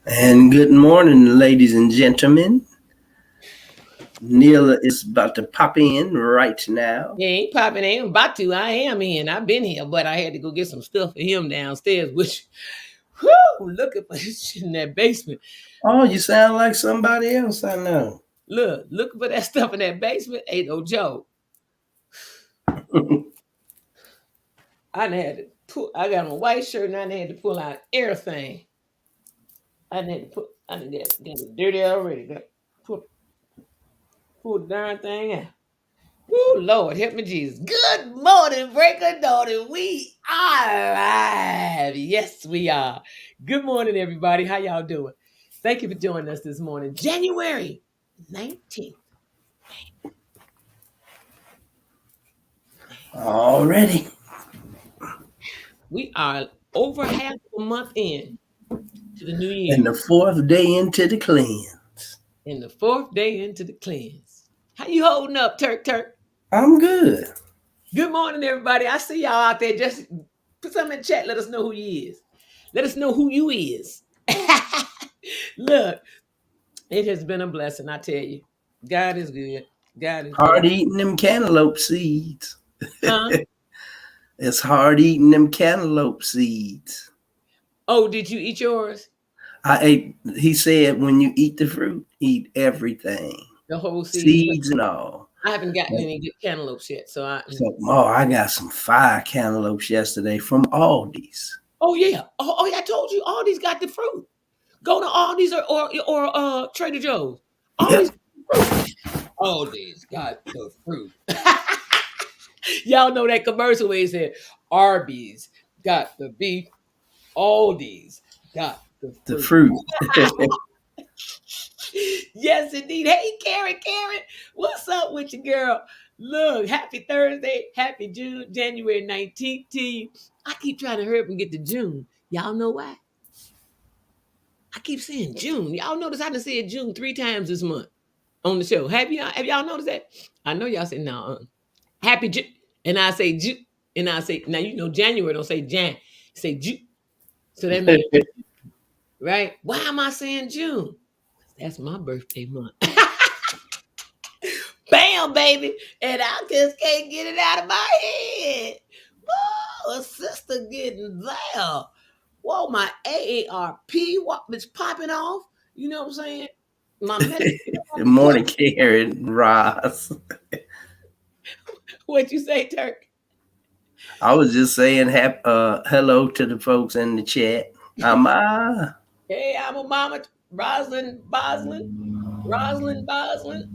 And good morning, ladies and gentlemen. Neil is about to pop in right now. Yeah, ain't popping. Ain't about to. I am in. I've been here, but I had to go get some stuff for him downstairs. Which, whoo, looking for his shit in that basement. Oh, you sound like somebody else I know. Look, looking for that stuff in that basement ain't no joke. I done had to pull. I got on a white shirt and I done had to pull out everything. I done had to put. I done get it dirty already. Got pull the darn thing out. Woo, Lord, help me, Jesus. Good morning, Breaker Daughter. We are live. Yes, we are. Good morning, everybody. How y'all doing? Thank you for joining us this morning. January 19th. Already. We are over half a month in to the new And year the fourth day into the cleanse. and the fourth day into the cleanse. How you holding up, Turk? I'm good. Good morning, everybody. I see y'all out there. Just put something in the chat. Let us know who you is. Let us know who you is. Look, it has been a blessing, I tell you. God is good. God is good. Hard eating them cantaloupe seeds. Huh? It's hard eating them cantaloupe seeds. Oh, did you eat yours? He said, when you eat the fruit, eat everything, The whole seed? seeds and all. I haven't gotten any good cantaloupes yet, so I got some fire cantaloupes yesterday from Aldi's. Oh yeah. Oh yeah, I told you Aldi's got the fruit. Go to Aldi's or Trader Joe's. Aldi's Yep. Aldi's got the fruit. Y'all know that commercial where he said Arby's got the beef, Aldi's got the The fruit. fruit. Yes, indeed. Hey, Karen, what's up with you, girl? Look, happy Thursday, happy January 19th to you. I keep trying to hurry up and get to June. Y'all know why? I keep saying June. Y'all notice I done said June 3 times this month on the show. Have y'all noticed that? I know y'all say no. Happy June, and I say June, and I say now you know January don't say Jan, say June. So that means right. Why am I saying June? That's my birthday month. Bam, baby. And I just can't get it out of my head. Whoa, a sister getting there. Whoa, my AARP is popping off. You know what I'm saying? My medical. Good morning, Karen Ross. What you say, Turk? I was just saying hello to the folks in the chat. Hey, I'm a mama. Rosalind Boslin.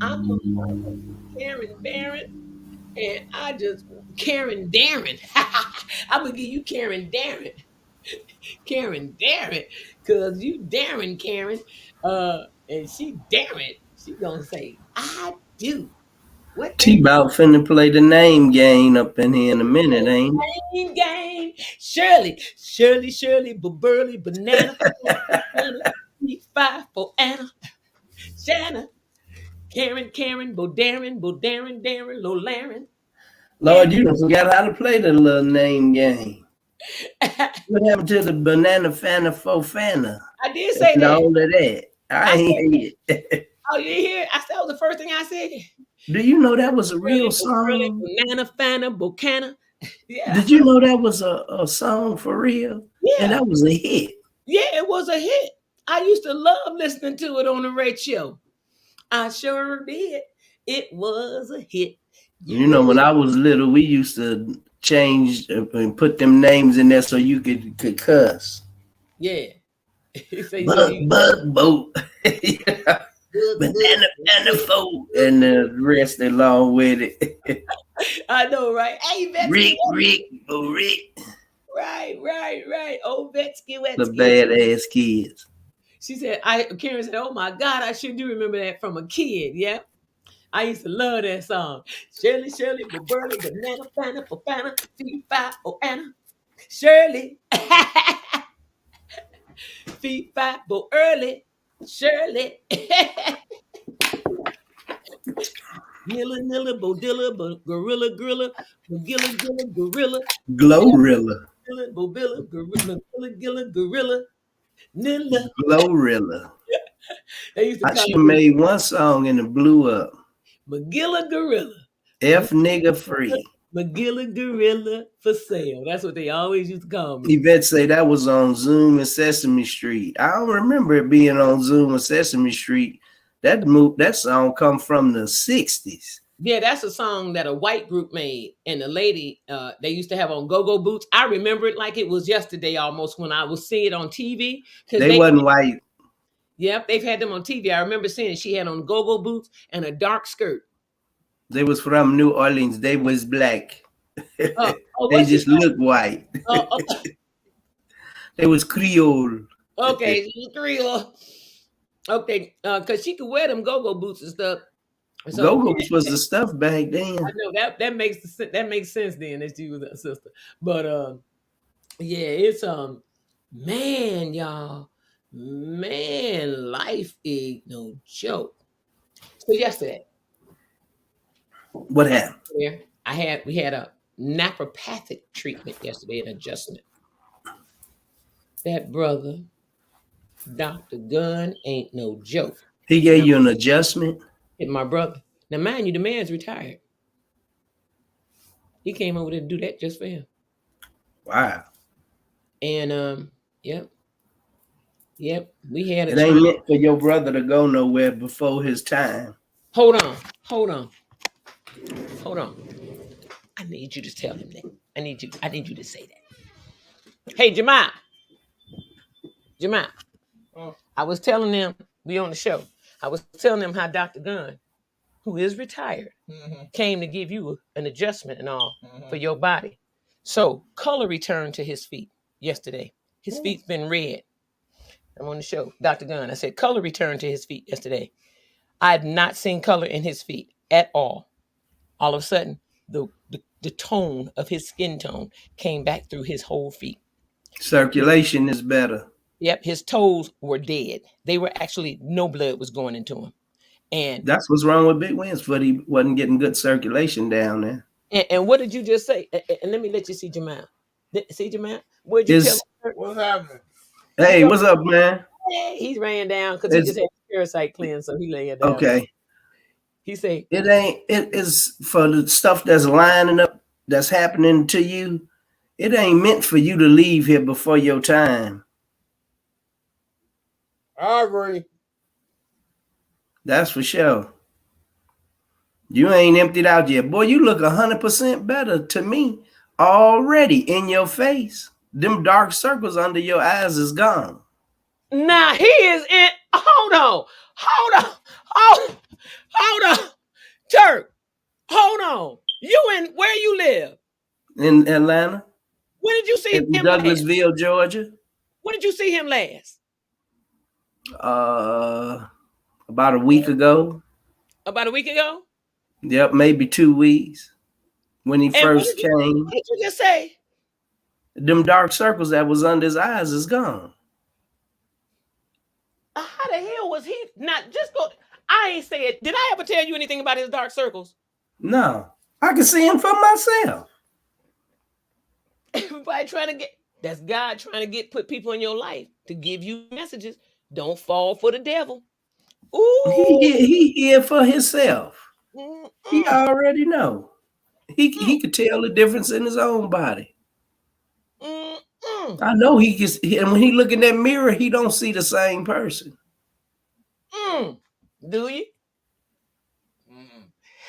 I'm a mama. Karen Barron. And I just, Karen Darren. I'm going to give you Karen Darren. Karen Darren. Because you Darren, Karen. And she Darren. She going to say, I do. What that T-Bout finna play the name game up in here in a minute, ain't game. Shirley, Burley, Banana, Banana, Five for Anna, Shanna, Karen, Darren, Lolaren. Lord, you done forgot how to play the little name game. What happened to the banana fana fofana? I did say And that. all of that. I I said, ain't hear it. oh, you didn't hear it? I said that was the first thing I said. Do you know that was a real Shirley, song? Banana, Fana, Bocana. Yeah, Did you know that was a song for real? And yeah, that was a hit. yeah, it was a hit. I used to love listening to it on the radio. I sure did. It was a hit. You You know, ready? when I was little, we used to change and put them names in there so you could cuss. Yeah. So you said you Bug boat. bug. Banana banana folk. And the rest along with it. I know, right? Hey, Vetsky. Rick. Right. Oh, The Vetsky. badass kids. She said, Karen said, oh my God, I sure do remember that from a kid. Yeah. I used to love that song. Shirley, Burley, Banana, Fana, Fee, Fi, oh, Anna. Shirley. Fee, Fi, Bo, Early. Shirley. Nilla, Bodilla, Gorilla, Gorilla, Glorilla. Bobilla, Gorilla, Gorilla. Nilla. Glorilla. They used to call She me made one song and it blew up. Magilla Gorilla. F nigga free. Magilla Gorilla for sale. That's what they always used to call me. Yvette say that was on Zoom and Sesame Street. I don't remember it being on Zoom and Sesame Street. That song come from the 60s. Yeah, that's a song that a white group made. And the lady, they used to have on go-go boots. I remember it like it was yesterday almost when I was seeing it on TV. They wasn't white. Yep, they've had them on TV. I remember seeing it. She had on go-go boots and a dark skirt. They was from New Orleans. They was black. They just look white. They was Creole. Okay, Creole. Okay, because she could wear them go-go boots and stuff. So, go-go boots was the stuff back then. I know that makes sense then that she was a sister. But yeah, it's man, y'all, man, life is no joke. So yesterday, what happened? We had a naturopathic treatment yesterday, an adjustment. That brother, Dr. Gunn, ain't no joke. He gave you an adjustment? My brother. Now, mind you, the man's retired. He came over there to do that just for him. Wow. And yep, we had it ain't meant for your brother to go nowhere before his time. Hold on. I need you to tell him that. I need you to say that. Hey, Jamal. I was telling them, we on the show. I was telling them how Dr. Gunn, who is retired, came to give you an adjustment and all for your body. So color returned to his feet yesterday. His feet's been red. I'm on the show. Dr. Gunn, I said color returned to his feet yesterday. I had not seen color in his feet at all. All of a sudden, the tone of his skin tone came back through his whole feet. Circulation is better. Yep, his toes were dead. They were actually, no blood was going into him. And that's what's wrong with Big Wins, but he wasn't getting good circulation down there. And what did you just say? And let me let you see Jamal. See Jamal? What'd you tell him? What's happening? Hey, what's up, man? He's laying down because he just had a parasite cleanse, so he laying down. Okay. He say it is for the stuff that's lining up, that's happening to you. It ain't meant for you to leave here before your time. I agree. That's for sure. You ain't emptied out yet. Boy, you look 100% better to me already in your face. Them dark circles under your eyes is gone. Nah, he is in. Hold on. Turk, hold on. You in, where you live? In Atlanta. When did you see him Douglasville, last? Georgia. When did you see him last? About a week ago. About a week ago? Yep, maybe 2 weeks. When he first came. What did you just say? Them dark circles that was under his eyes is gone. How the hell was he not just go? I ain't say it. Did I ever tell you anything about his dark circles? No. I can see him for myself. Everybody trying to get, that's God trying to put people in your life to give you messages. Don't fall for the devil. Ooh. He here for himself. He already know. He could tell the difference in his own body. I know he can. And when he look in that mirror, he don't see the same person. Do you?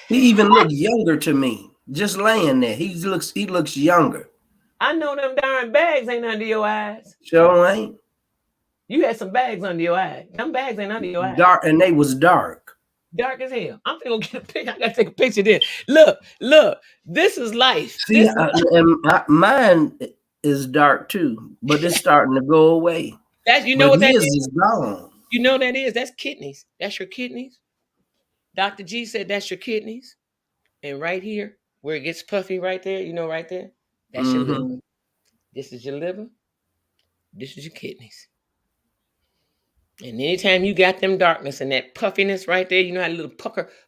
He even look younger to me. Just laying there, he looks younger. I know them darn bags ain't under your eyes. Sure ain't. You had some bags under your eyes. Them bags ain't under your eyes. Dark, and they was dark. Dark as hell. I'm gonna get a picture. I gotta take a picture then. Look. This is life. See, mine is dark too, but it's starting to go away. What that is gone. You know that is? That's kidneys. That's your kidneys. Dr. G said that's your kidneys. And right here, where it gets puffy right there, right there, that's your liver. This is your liver. This is your kidneys. And anytime you got them darkness and that puffiness right there, you know how a little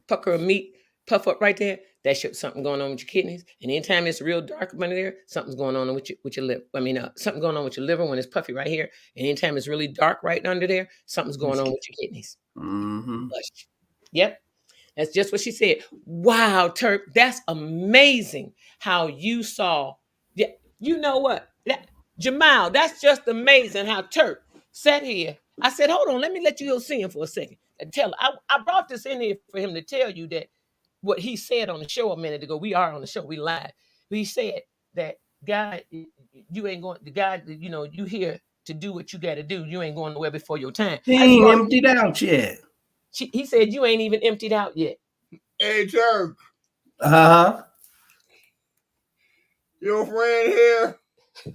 pucker of meat puff up right there, that shows something going on with your kidneys. And anytime it's real dark up under there, something's going on with your liver. I mean, something going on with your liver when it's puffy right here. And anytime it's really dark right under there, something's going on with your kidneys. Mm-hmm. Yep. That's just what she said. Wow, Turk, that's amazing how you saw. Yeah, you know what? Jamal, that's just amazing how Turk sat here. I said, hold on, let me let you go see him for a second. And tell I brought this in here for him to tell you that what he said on the show a minute ago. We are on the show, we live. He said that God, you ain't going, the God, you here to do what you got to do. You ain't going nowhere before your time. He ain't emptied out yet. He said you ain't even emptied out yet. Hey, Turk. Uh-huh. Your friend here?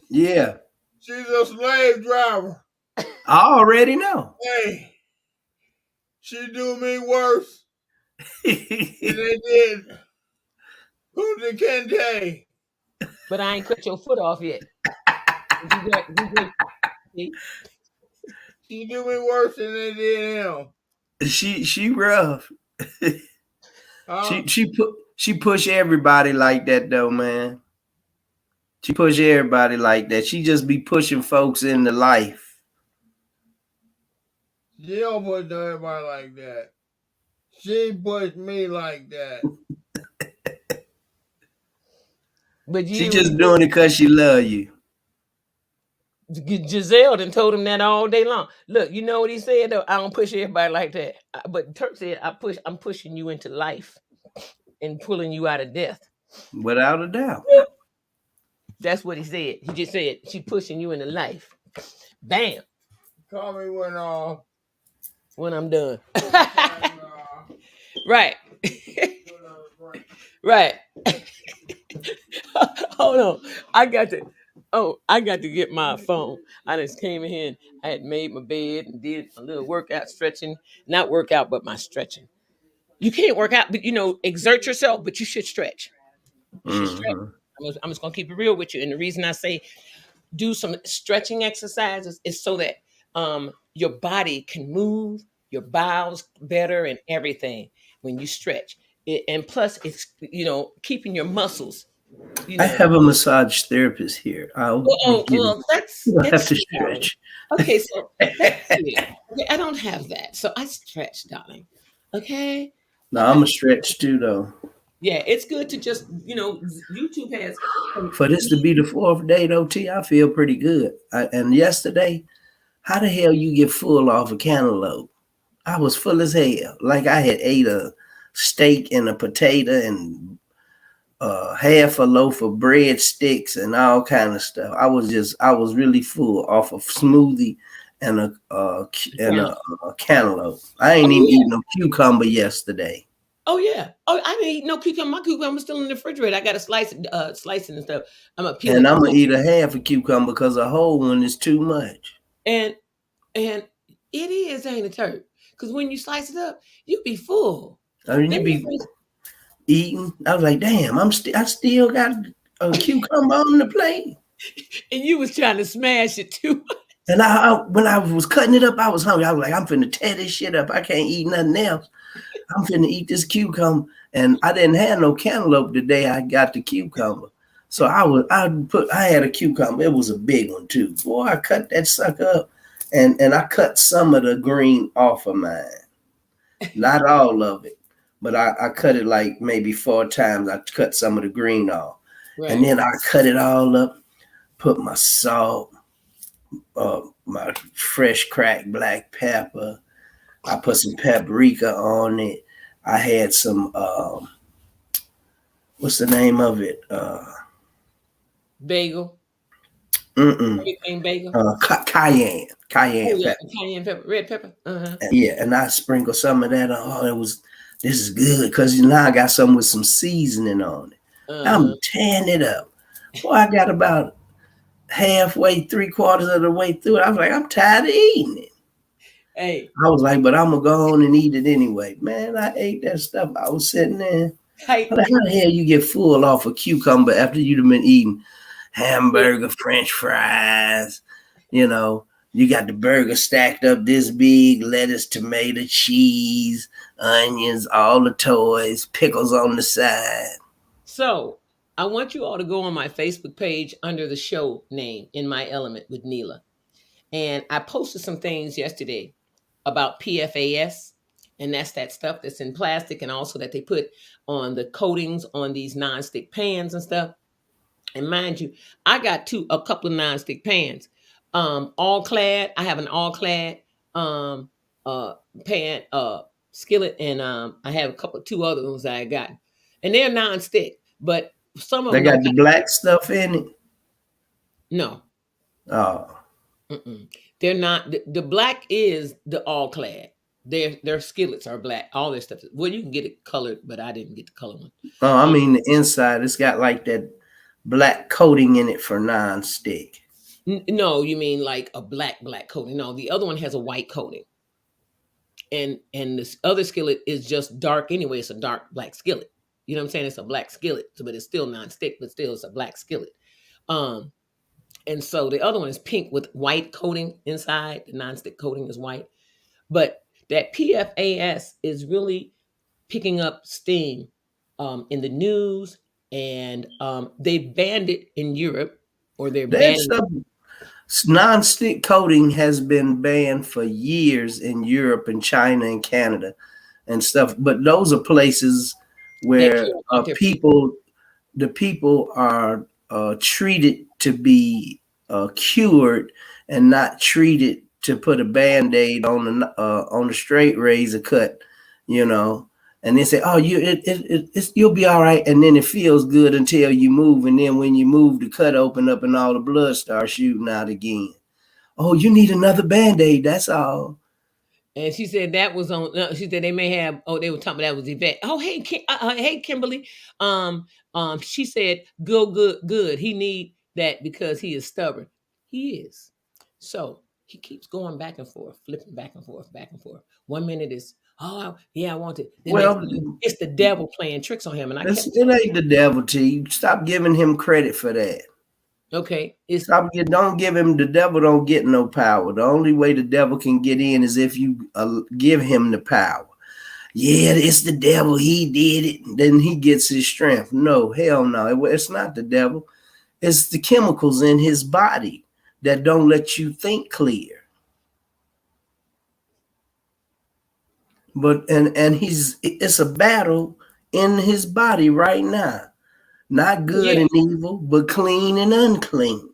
Yeah. She's a slave driver. I already know. Hey, she do me worse than they did Kunta Kinte. But I ain't cut your foot off yet. She do me worse than they did him. She rough. She push everybody like that though, man. She push everybody like that. She just be pushing folks into life. She don't push everybody like that. She pushed me like that. But she just doing it because she love you. Giselle done told him that all day long. Look, you know what he said though? I don't push everybody like that. But Turk said, I'm pushing you into life and pulling you out of death. Without a doubt. That's what he said. He just said, she pushing you into life. Bam. Call me when I'm done. Right. Right. Hold on. I got to get my phone. I just came in here and I had made my bed and did a little workout stretching. Not workout, but my stretching. You can't work out, but exert yourself, but you should stretch. You should stretch. I'm just gonna keep it real with you. And the reason I say do some stretching exercises is so that your body can move, your bowels better and everything when you stretch. And plus it's keeping your muscles. I have a massage therapist here. That's have to stretch. Okay, so that's it. Okay, I don't have that, so I stretch, darling. Okay. No, I'm a stretch too, though. Yeah, it's good to just YouTube has. For this to be the 4th day, though, T, I feel pretty good. And yesterday, how the hell you get full off a cantaloupe? I was full as hell. Like I had ate a steak and a potato and half a loaf of breadsticks and all kind of stuff. I was really full off of smoothie and a cantaloupe. I ain't even eating no cucumber yesterday. Oh yeah. Oh, I didn't eat no cucumber. My cucumber's still in the refrigerator. I got to slice it and stuff. I'm gonna eat a half a cucumber because a whole one is too much. And it is, ain't it, Turk? Because when you slice it up, you be full. I mean, you be eating. I was like, damn, I still got a cucumber on the plate. And you was trying to smash it too. And when I was cutting it up, I was hungry. I was like, I'm finna tear this shit up. I can't eat nothing else. I'm finna eat this cucumber. And I didn't have no cantaloupe the day I got the cucumber. So I had a cucumber. It was a big one too. Boy, I cut that sucker up. And I cut some of the green off of mine. Not all of it. But I cut it like maybe 4 times. I cut some of the green off. Right. And then I cut it all up, put my salt, my fresh cracked black pepper. I put some paprika on it. I had some, what's the name of it? Bagel. Bagel. Cayenne pepper. Cayenne pepper, red pepper. Uh-huh. And I sprinkle some of that on. This is good because now I got some with some seasoning on it. I'm tearing it up. Well, I got about halfway, 3/4 of the way through it. I was like, I'm tired of eating it. Hey. I was like, but I'm going to go on and eat it anyway. Man, I ate that stuff. I was sitting there. How the hell you get full off a cucumber after you've been eating hamburger, French fries, You got the burger stacked up this big, lettuce, tomato, cheese, onions, all the toys, pickles on the side. So I want you all to go on my Facebook page under the show name, In My Element with Neela. And I posted some things yesterday about PFAS, and that's that stuff that's in plastic and also that they put on the coatings on these nonstick pans and stuff. And mind you, I got a couple of nonstick pans. All clad. I have an all clad um pan skillet, and I have two other ones that I got. And they're nonstick, but some of They them got don't the have, black stuff in it. no. Oh, Mm-mm. They're not the black is the all clad. Their skillets are black. All their stuff. Well, you can get it colored, but I didn't get the color one. oh, I mean the inside. It's got like that black coating in it for non-stick. No, you mean like a black coating. No, the other one has a white coating. And this other skillet is just dark anyway. It's a dark black skillet. You know what I'm saying? It's a black skillet, but it's still non-stick, but still it's a black skillet. And so the other one is pink with white coating inside. The non-stick coating is white. But that PFAS is really picking up steam in the news, and they banned it in Europe, or they're banning it. Non-stick coating has been banned for years in Europe and China and Canada and stuff. But those are places where the people are treated to be cured and not treated to put a Band-Aid on the straight razor cut, you know. And they say, "Oh, you'll be all right," and then it feels good until you move, and then when you move, the cut open up and all the blood starts shooting out again. Oh, you need another Band-Aid. That's all. And she said that was on. She said they may have. Oh, they were talking about that was Yvette. Oh, hey, hey, Kimberly. She said, good. He need that because he is stubborn. He is. So he keeps going back and forth, flipping back and forth, back and forth. 1 minute is, oh yeah, I want it. The Well, it's the devil playing tricks on him, and it ain't the devil, T. Stop giving him credit for that. Okay, don't give him. The devil don't get no power. The only way the devil can get in is if you give him the power. Yeah, it's the devil. He did it. Then he gets his strength. No, hell no. It's not the devil. It's the chemicals in his body that don't let you think clear. But it's a battle in his body right now. Not good and evil, but clean and unclean.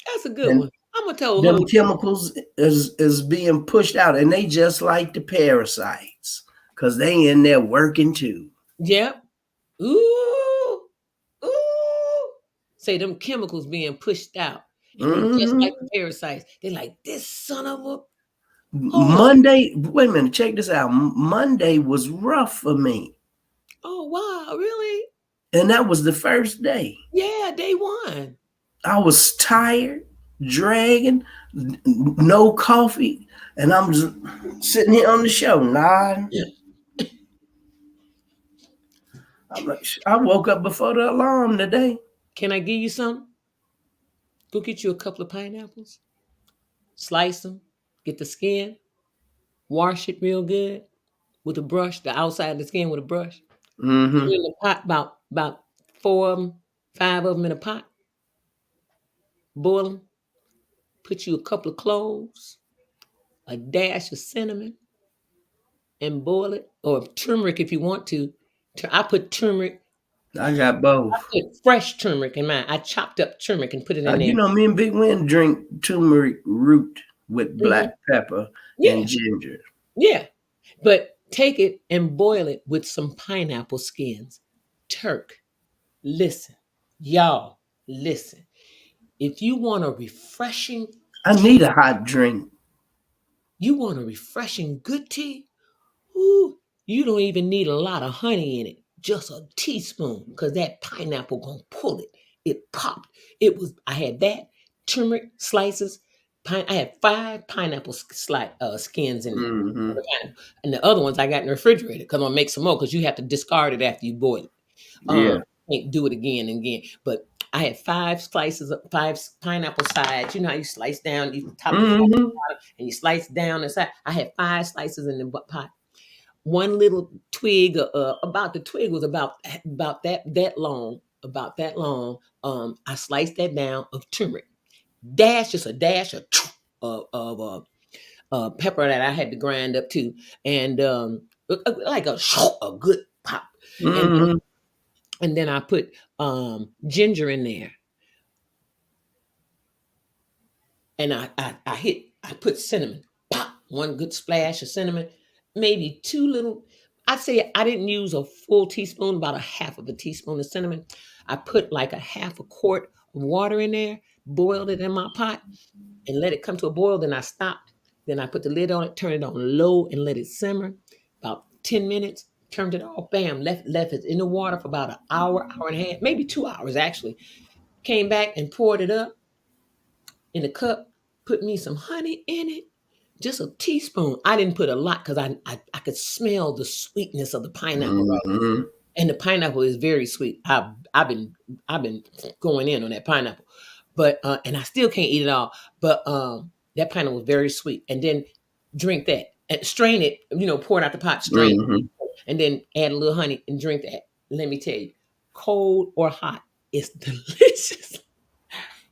That's a good one. I'm gonna tell them chemicals is being pushed out, and they just like the parasites because they in there working too. Yep. Ooh. Say them chemicals being pushed out. And just like the parasites. They like, this son of a Monday. Wait a minute, check this out. Monday was rough for me. Oh wow, really? And that was the first day. Yeah, day one. I was tired, dragging, no coffee, and I'm just sitting here on the show nodding. Yeah. I woke up before the alarm today. Can I give you some? Go get you a couple of pineapples, slice them, get the skin, wash it real good with a brush, the outside of the skin with a brush. Mm-hmm. Put it in the pot, about 4 of them, 5 of them in a pot. Boil them. Put you a couple of cloves, a dash of cinnamon, and boil it. Or turmeric if you want to. I put turmeric. I got both. I put fresh turmeric in mine. I chopped up turmeric and put it in there. You know, me and Big Win drink turmeric root with black pepper and ginger. Yeah. But take it and boil it with some pineapple skins. Turk, listen. Y'all, listen. If you want a refreshing... I need a hot drink. You want a refreshing good tea? Ooh, you don't even need a lot of honey in it. Just a teaspoon, because that pineapple gonna pull it. It popped. I had that, turmeric slices. I had 5 pineapple skins in there. Mm-hmm. And the other ones I got in the refrigerator because I'm gonna make some more because you have to discard it after you boil it. Yeah. can't do it again and again. But I had 5 pineapple sides. You know how you slice down, you top it Mm-hmm. and you slice down the side. I had 5 slices in the pot. One little twig, about the twig was about that long. I sliced that down of turmeric. Just a dash of pepper that I had to grind up too, and like a good pop, and Mm-hmm. and then I put ginger in there, and I put cinnamon, pop, one good splash of cinnamon, maybe two little. I'd say I didn't use a full teaspoon, about a half of a teaspoon of cinnamon. I put like a half a quart of water in there, boiled it in my pot, and let it come to a boil. Then I stopped. Then I put the lid on it, turned it on low, and let it simmer about 10 minutes. Turned it off. Bam. Left it in the water for about an hour, hour and a half, maybe 2 hours actually. Came back and poured it up in a cup. Put me some honey in it, just a teaspoon. I didn't put a lot because I could smell the sweetness of the pineapple, right? Mm-hmm. And the pineapple is very sweet. I've been going in on that pineapple, but and I still can't eat it all. But that pineapple was very sweet. And then drink that and strain it. Pour it out the pot, strain, Mm-hmm. and then add a little honey and drink that. Let me tell you, cold or hot, it's delicious.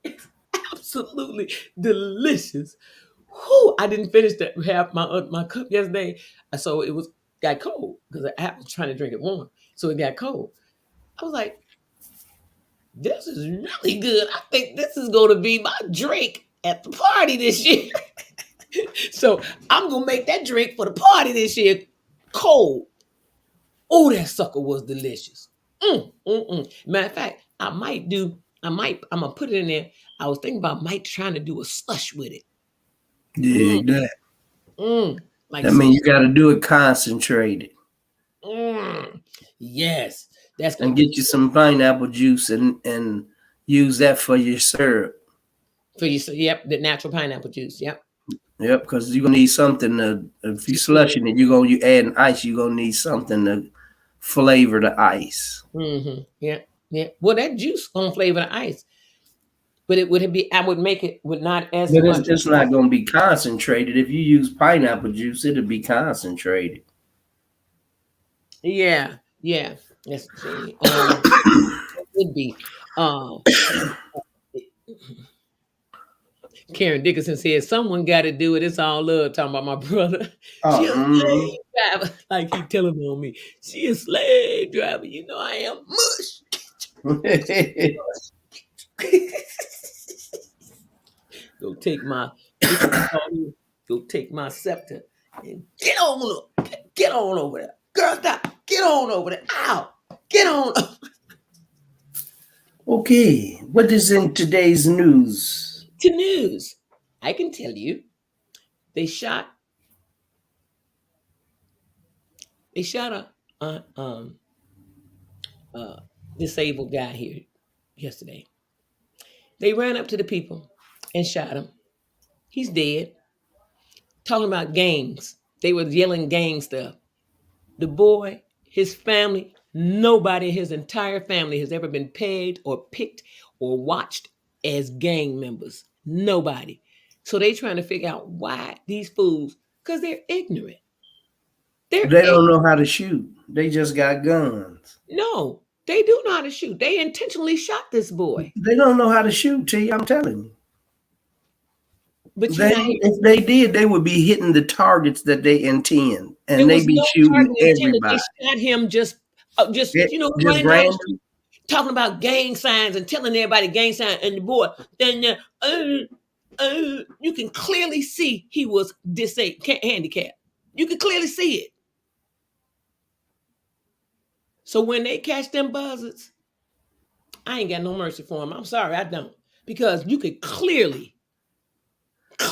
It's absolutely delicious. Whew, I didn't finish that half my cup yesterday, so it got cold because I was trying to drink it warm, so it got cold. I was like, "This is really good. I think this is going to be my drink at the party this year." So I'm gonna make that drink for the party this year, cold. Oh, that sucker was delicious. Matter of fact, I'm gonna put it in there. I was thinking about might trying to do a slush with it. Mm, Dig that. like That some. means you got to do it concentrated Mm, yes, that's gonna and be get you some pineapple juice and use that for your syrup. for you. So, yep, the natural pineapple juice. Yep, Yep, because you're gonna need something to. If you slushing it, you adding ice. You're gonna need something to flavor the ice. Yeah, yeah. Well, that juice gonna flavor the ice, but it would be. I would make it with not as But much. it's not gonna be concentrated. If you use pineapple juice, it'll be concentrated. Yeah, yeah. Let's see. It would be. Um, Karen Dickinson said, "Someone got to do it. It's all love." Talking about my brother. She a Oh, slave driver, like he telling on me. She a slave driver. You know I am mm-hmm. mush. Go take my go take my scepter and get on up. Get on over there. Girl, stop. Get on over there. Ow. Get on up. Okay, what is in today's news? To news. I can tell you they shot a disabled guy here yesterday. They ran up to the people and shot him. He's dead. Talking about gangs. They were yelling gang stuff. The boy, his family, nobody in his entire family has ever been pegged or picked or watched as gang members. Nobody. So they trying to figure out why these fools, because they're ignorant. They're They don't ignorant. know how to shoot. They just got guns. No, they do know how to shoot. They intentionally shot this boy. They don't know how to shoot, T. I'm telling you. But you're not here. If they did, they would be hitting the targets that they intend, There and they was be no shooting target intended. everybody. They shot him just Just running down the random. street talking about gang signs and telling everybody gang sign. And the boy, then you can clearly see he was disabled, handicapped. You can clearly see it. So when they catch them buzzards, I ain't got no mercy for them. I'm sorry, I don't, because you could clearly.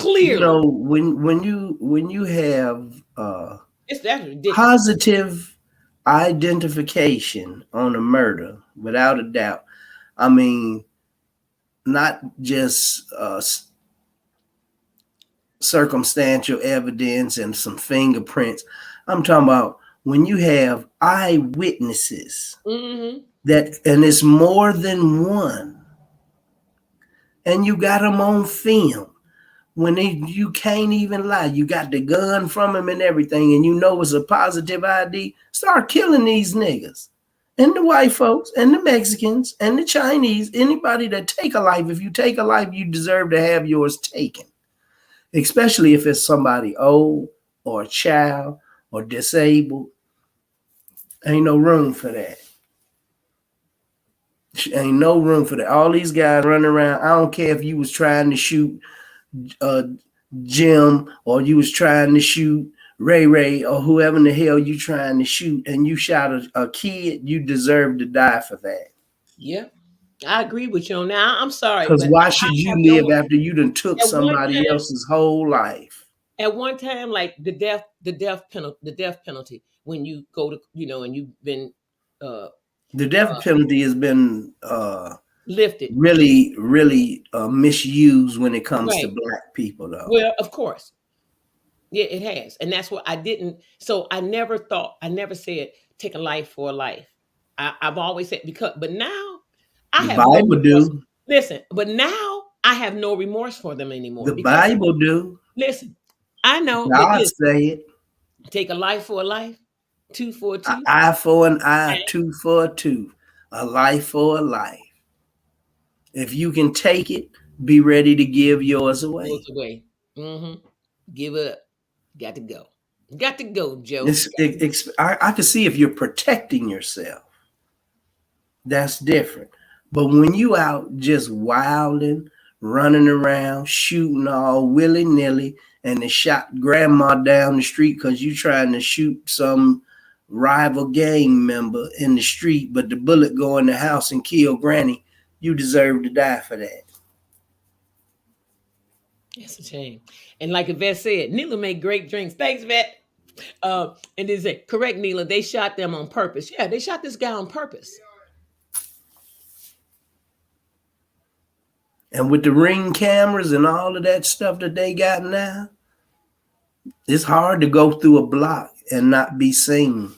You know, when you have That's ridiculous. positive identification on a murder, without a doubt. I mean, not just circumstantial evidence and some fingerprints. I'm talking about when you have eyewitnesses Mm-hmm. and it's more than one. And you got them on film. When you can't even lie, you got the gun from him and everything, and you know it's a positive ID, start killing these niggas. And the white folks, and the Mexicans, and the Chinese, anybody that take a life. If you take a life, you deserve to have yours taken. Especially if it's somebody old, or a child, or disabled. Ain't no room for that. Ain't no room for that. All these guys running around. I don't care if you was trying to shoot Jim, or you was trying to shoot Ray, or whoever in the hell you trying to shoot, and you shot a kid. You deserve to die for that. Yeah, I agree with you on that. I'm sorry. Because why should you live after you done took At somebody one time- else's whole life? At one time, like the death penalty, when you go to, and you've been The death penalty has been lifted. really, really misused when it comes to Right. black people, though. Well, of course. Yeah, it has. And that's what I didn't. So I never said take a life for a life. I've always said but now I The have no Bible remorse. do. Listen, but now I have no remorse for them anymore. The because- Bible do. Listen, I know. but God listen, say it. take a life for a life, 2 for a 2. An eye for an eye, 2 for a 2, a life for a life. If you can take it, be ready to give yours away. Goes away. Give it up. Got to go. Got to go, Joe. I can see if you're protecting yourself. That's different. But when you out just wilding, running around, shooting all willy-nilly, and they shot grandma down the street because you trying to shoot some rival gang member in the street, but the bullet go in the house and kill granny, you deserve to die for that. That's a shame. And like Yvette said, Neela made great drinks. Thanks, Yvette. And they said, correct, Neela, they shot them on purpose. Yeah, they shot this guy on purpose. And with the Ring cameras and all of that stuff that they got now, it's hard to go through a block and not be seen.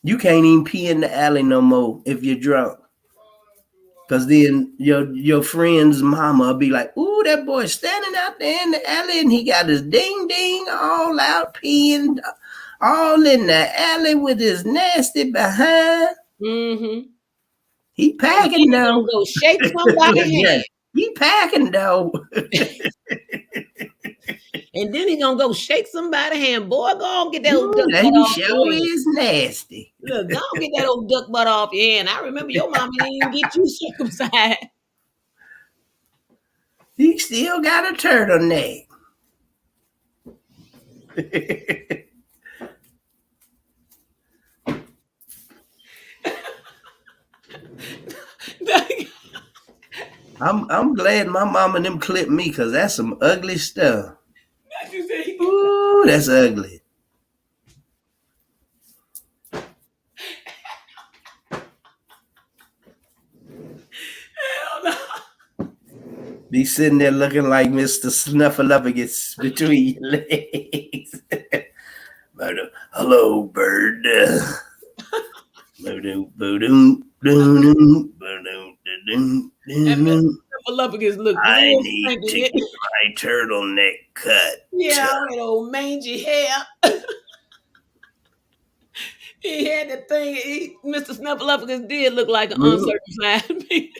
You can't even pee in the alley no more if you're drunk. Because then your friend's mama will be like, ooh, that boy's standing out there in the alley and he got his ding-ding all out peeing all in the alley with his nasty behind. Mm-hmm. He packing though. Go shake somebody's hand. He packing though. And then he gonna go shake somebody's hand. Boy, go on get that old duck butt He off sure your hand. is nasty. Look, go on get that old duck butt off your hand. I remember your mama didn't even get you circumcised. He still got a turtleneck. I'm glad my mama and them clipped me because that's some ugly stuff. Ooh, that's ugly. Hell no. Be sitting there looking like Mr. Snuffleupagus between your legs. Hello, bird. Look, I need to get my turtleneck cut. Yeah, that old mangy hair. He had that thing. Mr. Snuffleupagus did look like an uncircumcised penis.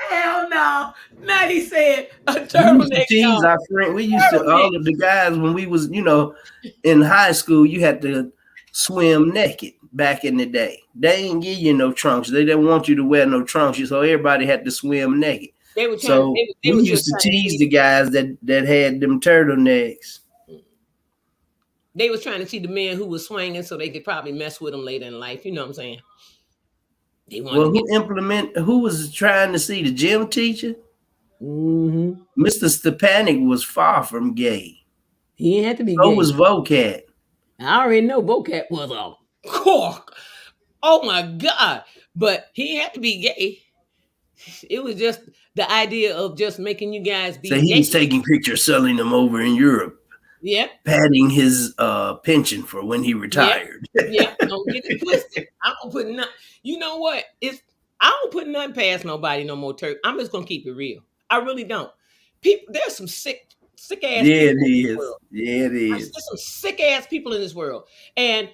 Hell no. Now he said a turtleneck. Tease our friend. We used to, all of the guys, when we was, in high school, you had to swim naked back in the day. They didn't give you no trunks. They didn't want you to wear no trunks, so everybody had to swim naked. They were So we used to tease the guys that had them turtlenecks. They was trying to see the men who was swinging so they could probably mess with them later in life. You know what I'm saying? Who was trying to see the gym teacher? Mm-hmm. Mr. Stepanik was far from gay. He didn't have to be So gay. was Vocat. I already know Vocat was a cork. Oh my God. But he didn't have to be gay. It was just the idea of just making you guys be So he was taking pictures, selling them over in Europe. Yep. padding his pension for when he Yep. retired. Yep. Don't get it twisted. I don't put nothing. You know what? I don't put nothing past nobody no more, Turk. I'm just gonna keep it real. I really don't. People, there's some sick ass Yeah, people it in this is. world. Yeah, it There's is. some sick ass people in this world. And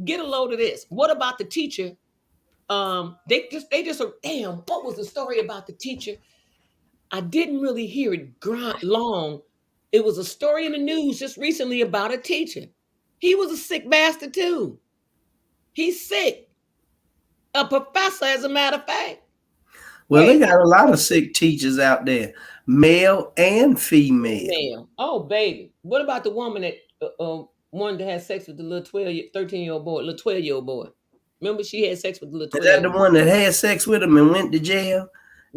get a load of this. What about the teacher? They just damn, what was the story about the teacher? I didn't really hear it long. It was a story in the news just recently about a teacher. He was a sick bastard too. He's sick. A professor, as a matter of fact. Well, they Wait, got a lot of sick teachers out there, male and female. ma'am. Oh, baby. What about the woman that wanted to have sex with the little 13-year-old boy, little 12-year-old boy? Remember, she had sex with the little Is that the 12-year-old boy. one that had sex with him and went to jail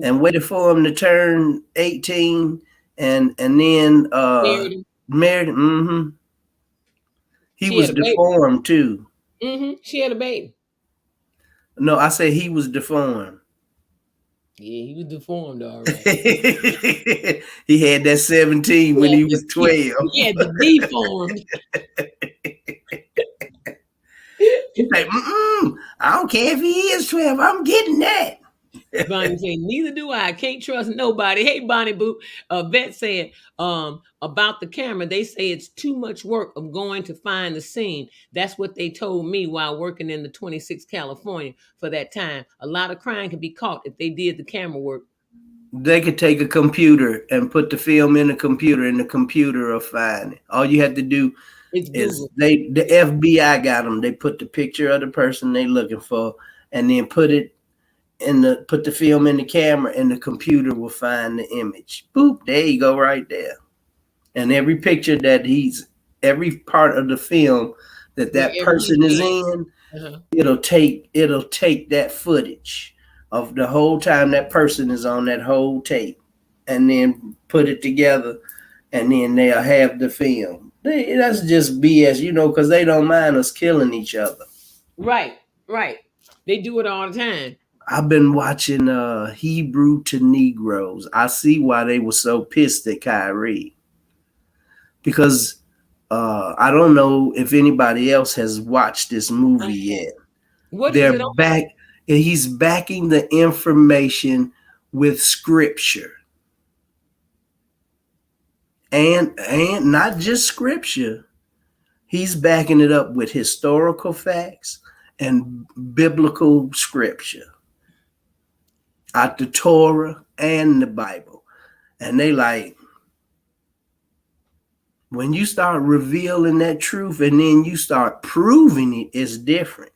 and waited for him to turn 18 and then Married him. married? Mm-hmm. He She was had a baby. deformed too. She had a baby. No, I said he was deformed. Yeah, he was deformed, all right. He had that 17 when he was 12. He had the deformed. He's like, I don't care if he is 12. I'm getting that. Bonnie said, neither do I. Can't trust nobody. Hey, Bonnie Boo. Vet said about the camera, they say it's too much work of going to find the scene. That's what they told me while working in the 26th California for that time. A lot of crime can be caught if they did the camera work. They could take a computer and put the film in the computer, and the computer will find it. All you have to do is the FBI got them. They put the picture of the person they looking for, and then put the film in the camera, and the computer will find the image. Boop, there you go, right there. And every picture every part of the film that person is in, it'll take that footage of the whole time that person is on that whole tape, and then put it together, and then they'll have the film. That's just BS, because they don't mind us killing each other. Right. They do it all the time. I've been watching Hebrew to Negroes. I see why they were so pissed at Kyrie. Because I don't know if anybody else has watched this movie yet. They're back. He's backing the information with scripture. And not just scripture. He's backing it up with historical facts and biblical scripture out the Torah and the Bible. And they like, when you start revealing that truth and then you start proving it, it's different.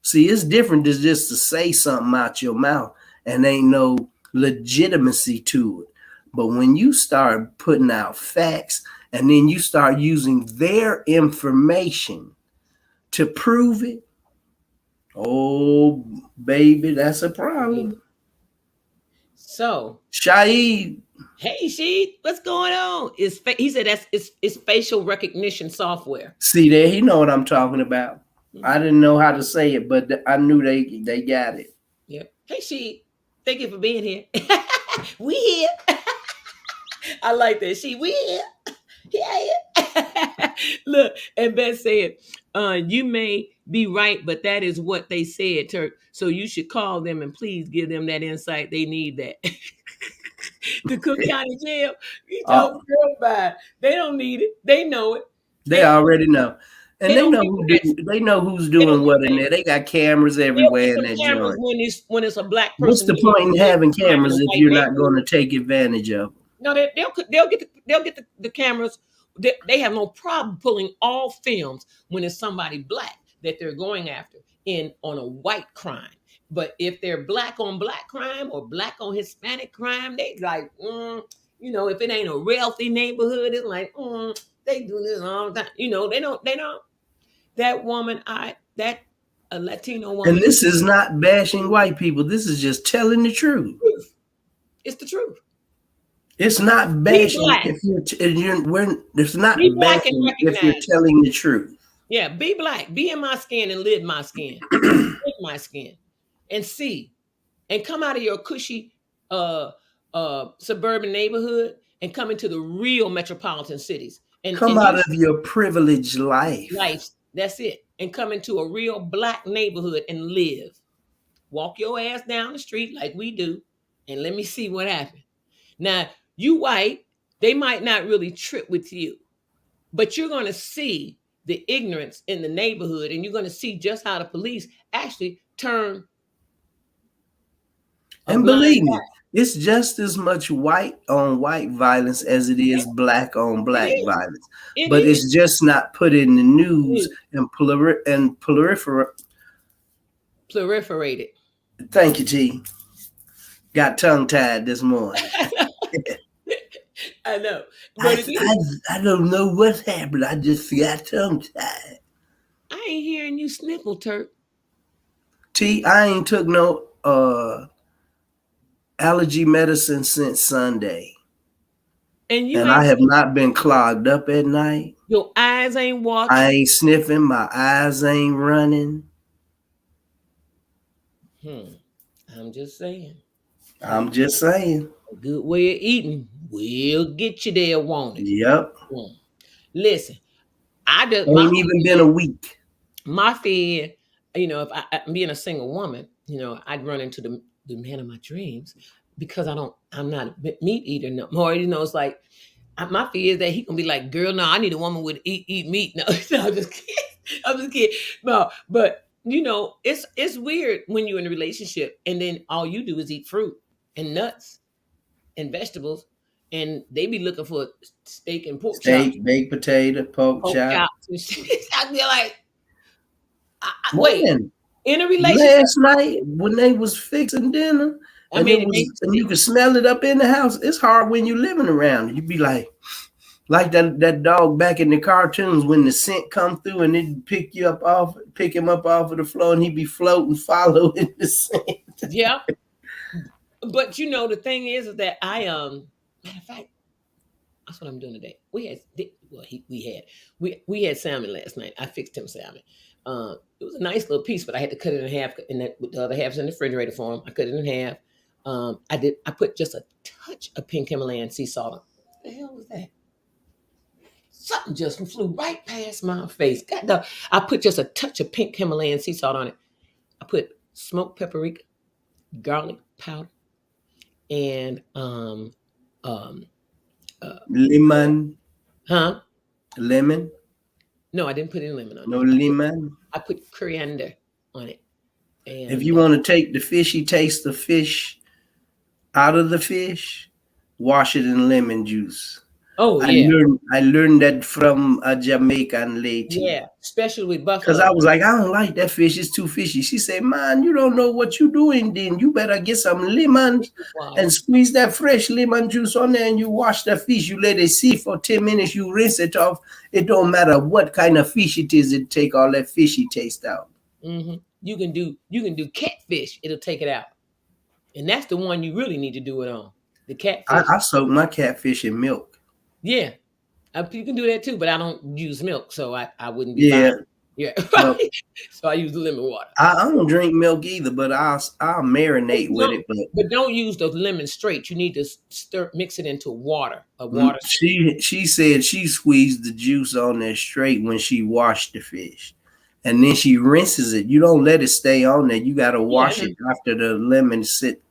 See, it's different than just to say something out your mouth and ain't no legitimacy to it. But when you start putting out facts and then you start using their information to prove it, oh, baby, that's a problem. So, Shaheed. Hey, Sheed, what's going on? He said it's facial recognition software. See there, he know what I'm talking about. I didn't know how to say it, but I knew they got it. Yep. Hey, Sheed, thank you for being here. We here. I like that. We here. Yeah. Look, and Beth said, you may be right, but that is what they said, Turk. So you should call them and please give them that insight. They need that. The Cook County Jail, they don't need it. They know it. They already know. And they know who's doing what in there. They got cameras everywhere in that joint. When it's a black person. What's the point in having cameras if you're not going to take advantage of them? No, they'll get the cameras. They have no problem pulling all films when it's somebody black that they're going after on a white crime. But if they're black on black crime or black on Hispanic crime, they like, if it ain't a wealthy neighborhood, it's like, they do this all the time. They don't. That woman, a Latino woman. And this is not bashing white people. This is just telling the truth. It's the truth. It's not bashing it's not bashing if you're telling the truth. Yeah, be black, be in my skin and live my skin. Live my skin. And see, and come out of your cushy suburban neighborhood and come into the real metropolitan cities Come and out you of your privileged life. life. That's it. And come into a real black neighborhood and live. Walk your ass down the street like we do, and let me see what happens. Now, you white, they might not really trip with you, but you're going to see the ignorance in the neighborhood, and you're going to see just how the police actually turn a And blind believe me, eye. it's just as much white on white violence as it is black on It black is. violence. It But is. it's just not put in the It news is and proliferate. proliferated. Thank you, T. Got tongue tied this morning. I know, but it is. I don't know what happened. I just got tongue tied. I ain't hearing you sniffle, Turk. T, I ain't took no allergy medicine since Sunday. And you And ain't, I have not been clogged up at night. your eyes ain't watching. I ain't sniffing. My eyes ain't running. I'm just saying. I'm just saying. A good way of eating will get you there, won't it? Yep. Listen, I just Ain't even been a week. my fear, if I being a single woman, I'd run into the man of my dreams because I'm not a meat eater no more. It's like my fear is that he gonna be like, girl, no, I need a woman with eat meat. No, no, I'm just kidding. I'm just kidding. No, but it's weird when you're in a relationship and then all you do is eat fruit and nuts and vegetables, and they be looking for steak and pork chops. Steak, baked potato, pork chop. chops and shit. I be like, wait, When? in a relationship, Last night when they was fixing dinner, I and mean, it was, and you could smell it up in the house. It's hard when you're living around. You be like that dog back in the cartoons when the scent come through and it pick him up off of the floor, and he be floating, following the scent. yeah. But the thing is that matter of fact, that's what I'm doing today. We had salmon last night. I fixed him salmon. It was a nice little piece, but I had to cut it in half, and the other half's in the refrigerator for him. I cut it in half. I put just a touch of pink Himalayan sea salt on. What the hell was that? Something just flew right past my face. I put just a touch of pink Himalayan sea salt on it. I put smoked paprika, garlic powder, and Lemon. Lemon. No, I didn't put any lemon on it. No lemon. I put coriander on it. And If you want to take the fishy taste of fish out of the fish, wash it in lemon juice. oh yeah, I learned that from a Jamaican lady. yeah, especially with buffalo. Because I was like, I don't like that fish. It's too fishy. She said, man, you don't know what you're doing then. You better get some lemon Wow. and squeeze that fresh lemon juice on there, and you wash the fish. You let it sit for 10 minutes. You rinse it off. It don't matter what kind of fish it is. It take all that fishy taste out. Mm-hmm. You can do catfish. It'll take it out. And that's the one you really need to do it on. The catfish. I soak my catfish in milk. Yeah. You can do that too, but I don't use milk, so I wouldn't be Yeah. fine. Yeah. Well, So I use the lemon water. I don't drink milk either, but I'll marinate with it. But don't use the lemon straight. You need to mix it into water. Water. She said she squeezed the juice on there straight when she washed the fish, and then she rinses it. You don't let it stay on there. You got to wash it after the lemon sits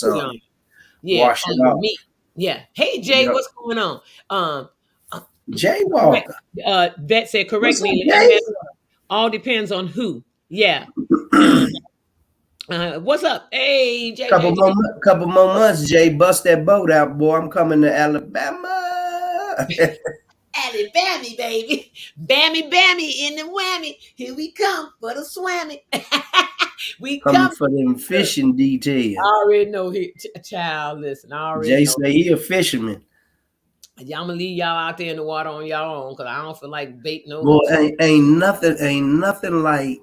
on it. Yeah, Wash it on off. meat. Yeah. Hey Jay, Yep. what's going on? Jay Walker. Vet said, correct What's me. up, Jay? All depends on who. Yeah. What's up? Hey, Jay. Couple more months, Jay. Bust that boat out, boy. I'm coming to Alabama. Alabama, baby. Bammy, bammy in the whammy. Here we come for the swammy. We Coming come for them fishing details. I already know he, child. Listen, I already Jay know. say he a fisherman. I'm gonna leave y'all out there in the water on y'all own because I don't feel like bait no Boy, more. ain't nothing like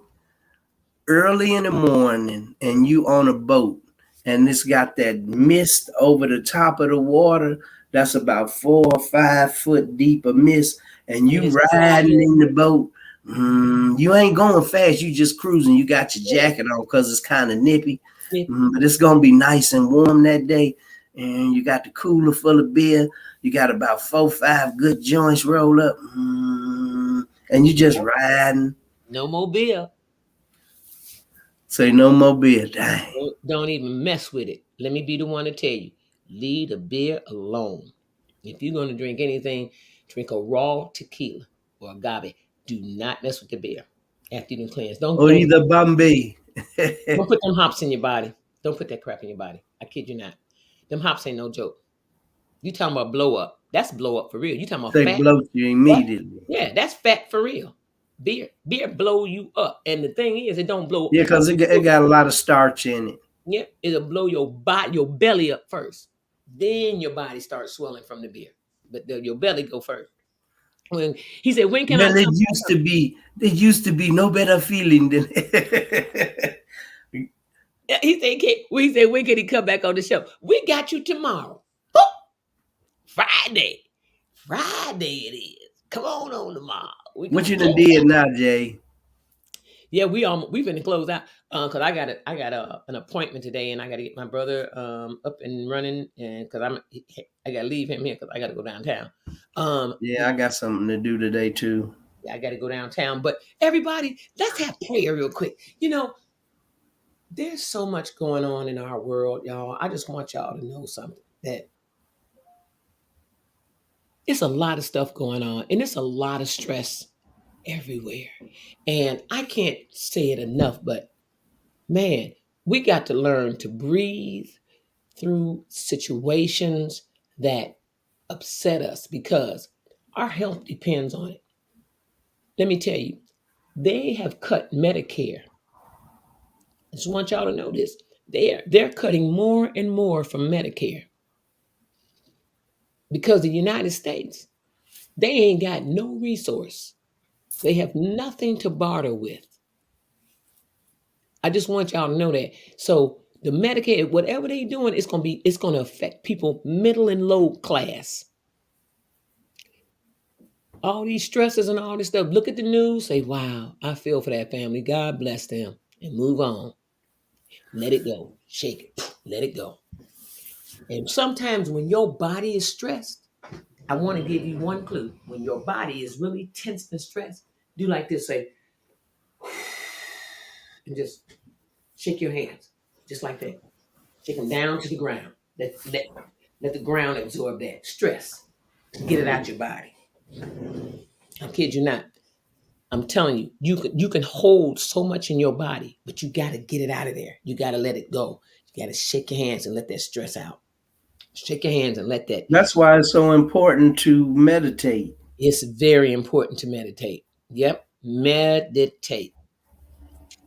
early in the morning and you on a boat and it's got that mist over the top of the water that's about 4 or 5 foot deep of mist, and you It's riding in the boat. You ain't going fast, you just cruising. You got your jacket on because it's kind of nippy, Yeah. but it's gonna be nice and warm that day, and you got the cooler full of beer. You got about 4-5 good joints roll up, and you just riding. No more beer. Say no more beer. Dang. Don't even mess with it. Let me be the one to tell you. Leave the beer alone. If you're going to drink anything, drink a raw tequila or agave. Do not mess with the beer after you cleanse. Or either Bombay. Don't put them hops in your body. Don't put that crap in your body. I kid you not. Them hops ain't no joke. You talking about blow up. That's blow up for real. You talking about They fat. bloat you immediately. Yeah, that's fat for real. Beer blow you up. And the thing is, it don't blow. Yeah, because it got a lot of starch in it. Yeah, it'll blow your belly up first. Then your body starts swelling from the beer. But your belly go first. When he said, when can I There come used to be no better feeling than he said, when can he come back on the show? We got you tomorrow. Boop. Friday it is. Come on tomorrow. what you done did now, Jay. Yeah, we've been to close out because I got an appointment today, and I got to get my brother up and running, and because I got to leave him here because I got to go downtown. Yeah, I got something to do today too. I got to go downtown. But everybody, let's have prayer real quick. You know, there's so much going on in our world, y'all. I just want y'all to know something, that it's a lot of stuff going on, and it's a lot of stress everywhere. And I can't say it enough, but man, we got to learn to breathe through situations that upset us because our health depends on it. Let me tell you, they have cut Medicare. I just want y'all to know this. They're cutting more and more from Medicare because the United States, they ain't got no resource. They have nothing to barter with. I just want y'all to know that. So the Medicare, whatever they doing, it's gonna affect people middle and low class. All these stresses and all this stuff. Look at the news, say, wow, I feel for that family. God bless them. And move on. Let it go. Shake it. Let it go. And sometimes when your body is stressed, I want to give you one clue. When your body is really tense and stressed, do like this, say, and just shake your hands. Just like that. Shake them down to the ground. Let the ground absorb that stress. Get it out your body. I kid you not. I'm telling you, you can hold so much in your body, but you got to get it out of there. You got to let it go. You got to shake your hands and let that stress out. Shake your hands and let that. That's why it's so important to meditate. It's very important to meditate. Yep, meditate.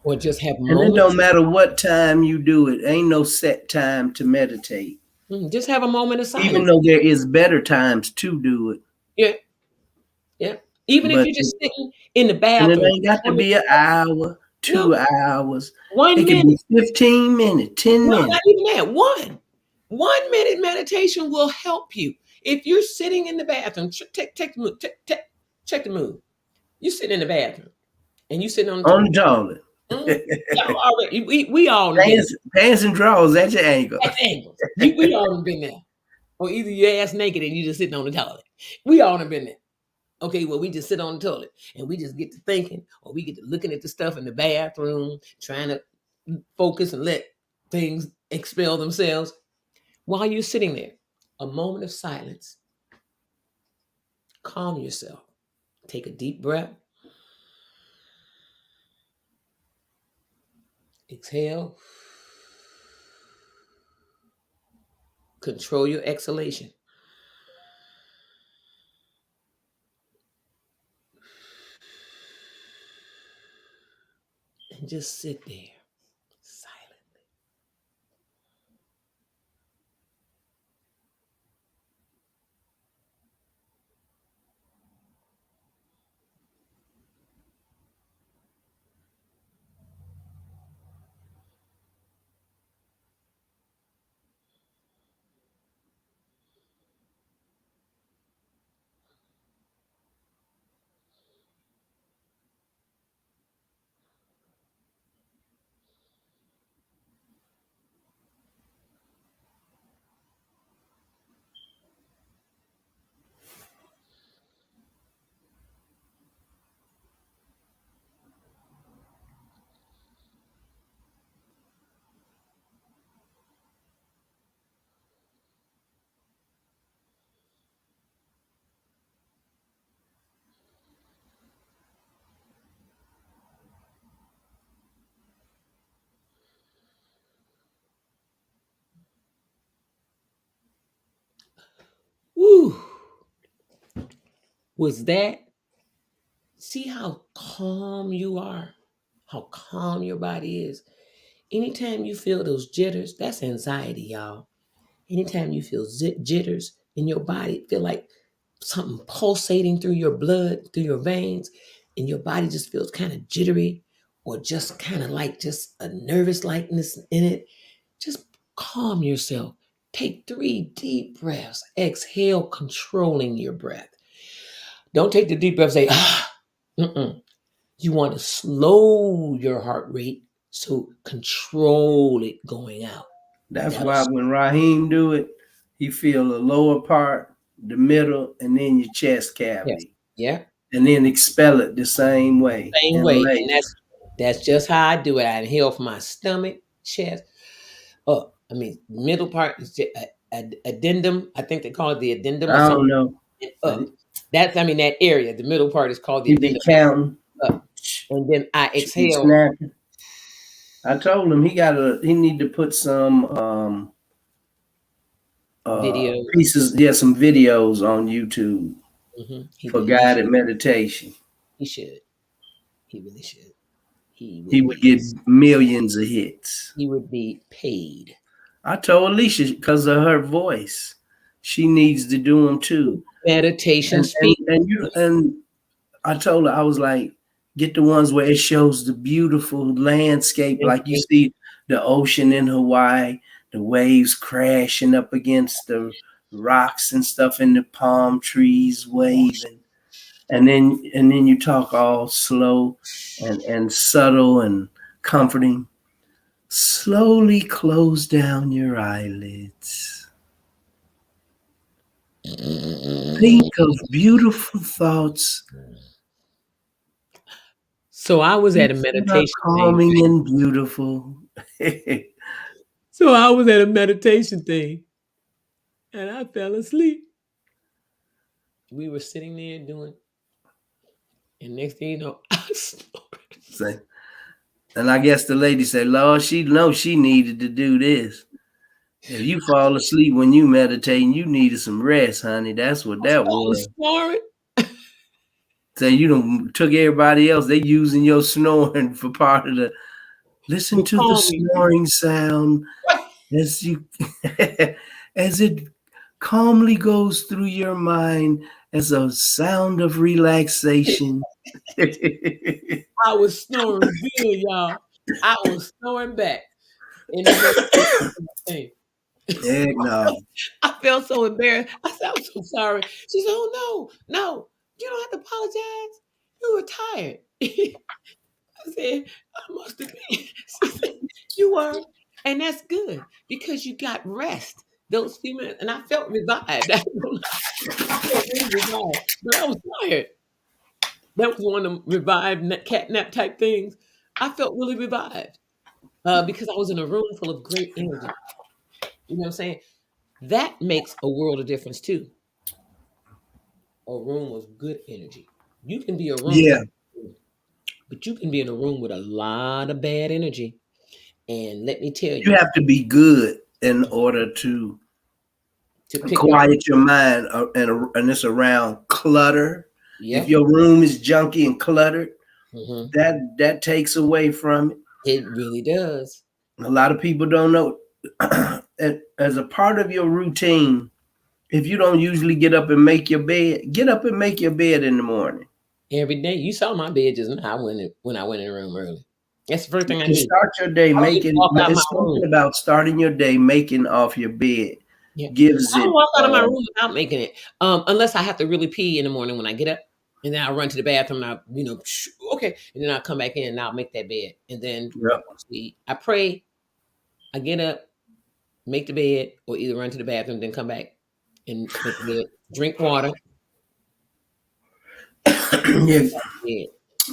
Or just have And it moments. don't matter what time you do it. Ain't no set time to meditate. Just have a moment of silence. Even though there is better times to do it. Yeah. Even if you're just sitting in the bathroom. And it ain't got to be an hour, 2 hours. 1 It minute. could be 15 minutes, 10 minutes. Not even that. 1 minute meditation will help you. If you're sitting in the bathroom, check the mood. Check the mood. You sit in the bathroom and you sitting on the toilet. We all pants and drawers at your ankle. We all have been there. Or either your ass naked and you just sitting on the toilet. We all have been there. Okay, well, we just sit on the toilet and we just get to thinking, or we get to looking at the stuff in the bathroom, trying to focus and let things expel themselves. While you're sitting there, a moment of silence. Calm yourself. Take a deep breath. Exhale. Control your exhalation. And just sit there silently. was that. See how calm you are, how calm your body is. Anytime you feel those jitters, that's anxiety, y'all. Anytime you feel jitters in your body, feel like something pulsating through your blood, through your veins, and your body just feels kind of jittery or just kind of like just a nervous likeness in it, just calm yourself. Take 3 deep breaths. Exhale, controlling your breath. Don't take the deep breath, say, ah. Mm-mm. You want to slow your heart rate, so control it going out. That's why when Raheem do it, he feel the lower part, the middle, and then your chest cavity. Yeah. And then expel it the same way. Same way. And that's just how I do it. I inhale from my stomach, chest, up. Middle part is addendum. I think they call it the addendum. I don't know. Up. That's that area. The middle part is called the addendum. Counting. Up. And then I exhale. I told him he need to put some videos. Pieces, some videos on YouTube for guided meditation. He should. He really should. He would get millions of hits. He would be paid. I told Alicia because of her voice, she needs to do them too. Meditation and I told her, I was like, get the ones where it shows the beautiful landscape, like you see the ocean in Hawaii, the waves crashing up against the rocks and stuff, and the palm trees waving. And then you talk all slow and subtle and comforting. Slowly close down your eyelids. Think of beautiful thoughts. So I was at a meditation calming thing. And beautiful. So I was at a meditation thing and I fell asleep. We were sitting there doing, and next thing you know, I snored. And I guess the lady said, Lord, she knows she needed to do this. If you fall asleep when you meditating, you needed some rest, honey. That's what that was. Snoring. So you done took everybody else. They using your snoring for part of the. Listen to the snoring sound as you as it calmly goes through your mind as a sound of relaxation. I was snoring good, y'all. I was snoring back. Heck no. I felt so embarrassed. I said, I'm so sorry. She said, oh, no, you don't have to apologize. You were tired. I said, I must have been. She said, you were. And that's good because you got rest those few minutes. And I felt revived. I felt really revived, but I was tired. That was one of them revived cat nap type things. I felt really revived because I was in a room full of great energy. You know what I'm saying? That makes a world of difference too. A room of good energy. You can be a room, but you can be in a room with a lot of bad energy. And let me tell you, you have to be good in order to quiet your mind, and it's around clutter. Yep. If your room is junky and cluttered, that takes away from it. It really does. A lot of people don't know. As a part of your routine, if you don't usually get up and make your bed, get up and make your bed in the morning. Every day. You saw my bed just now when I went in the room early. That's the first thing I do. Start your day making. It's something about starting your day making off your bed. Yeah. Gives I it. don't walk out of my room without making it, unless I have to really pee in the morning when I get up, and then I run to the bathroom. And and then I'll come back in and I'll make that bed, and then I pray. I get up, make the bed, or either run to the bathroom, then come back and make the bed, drink water.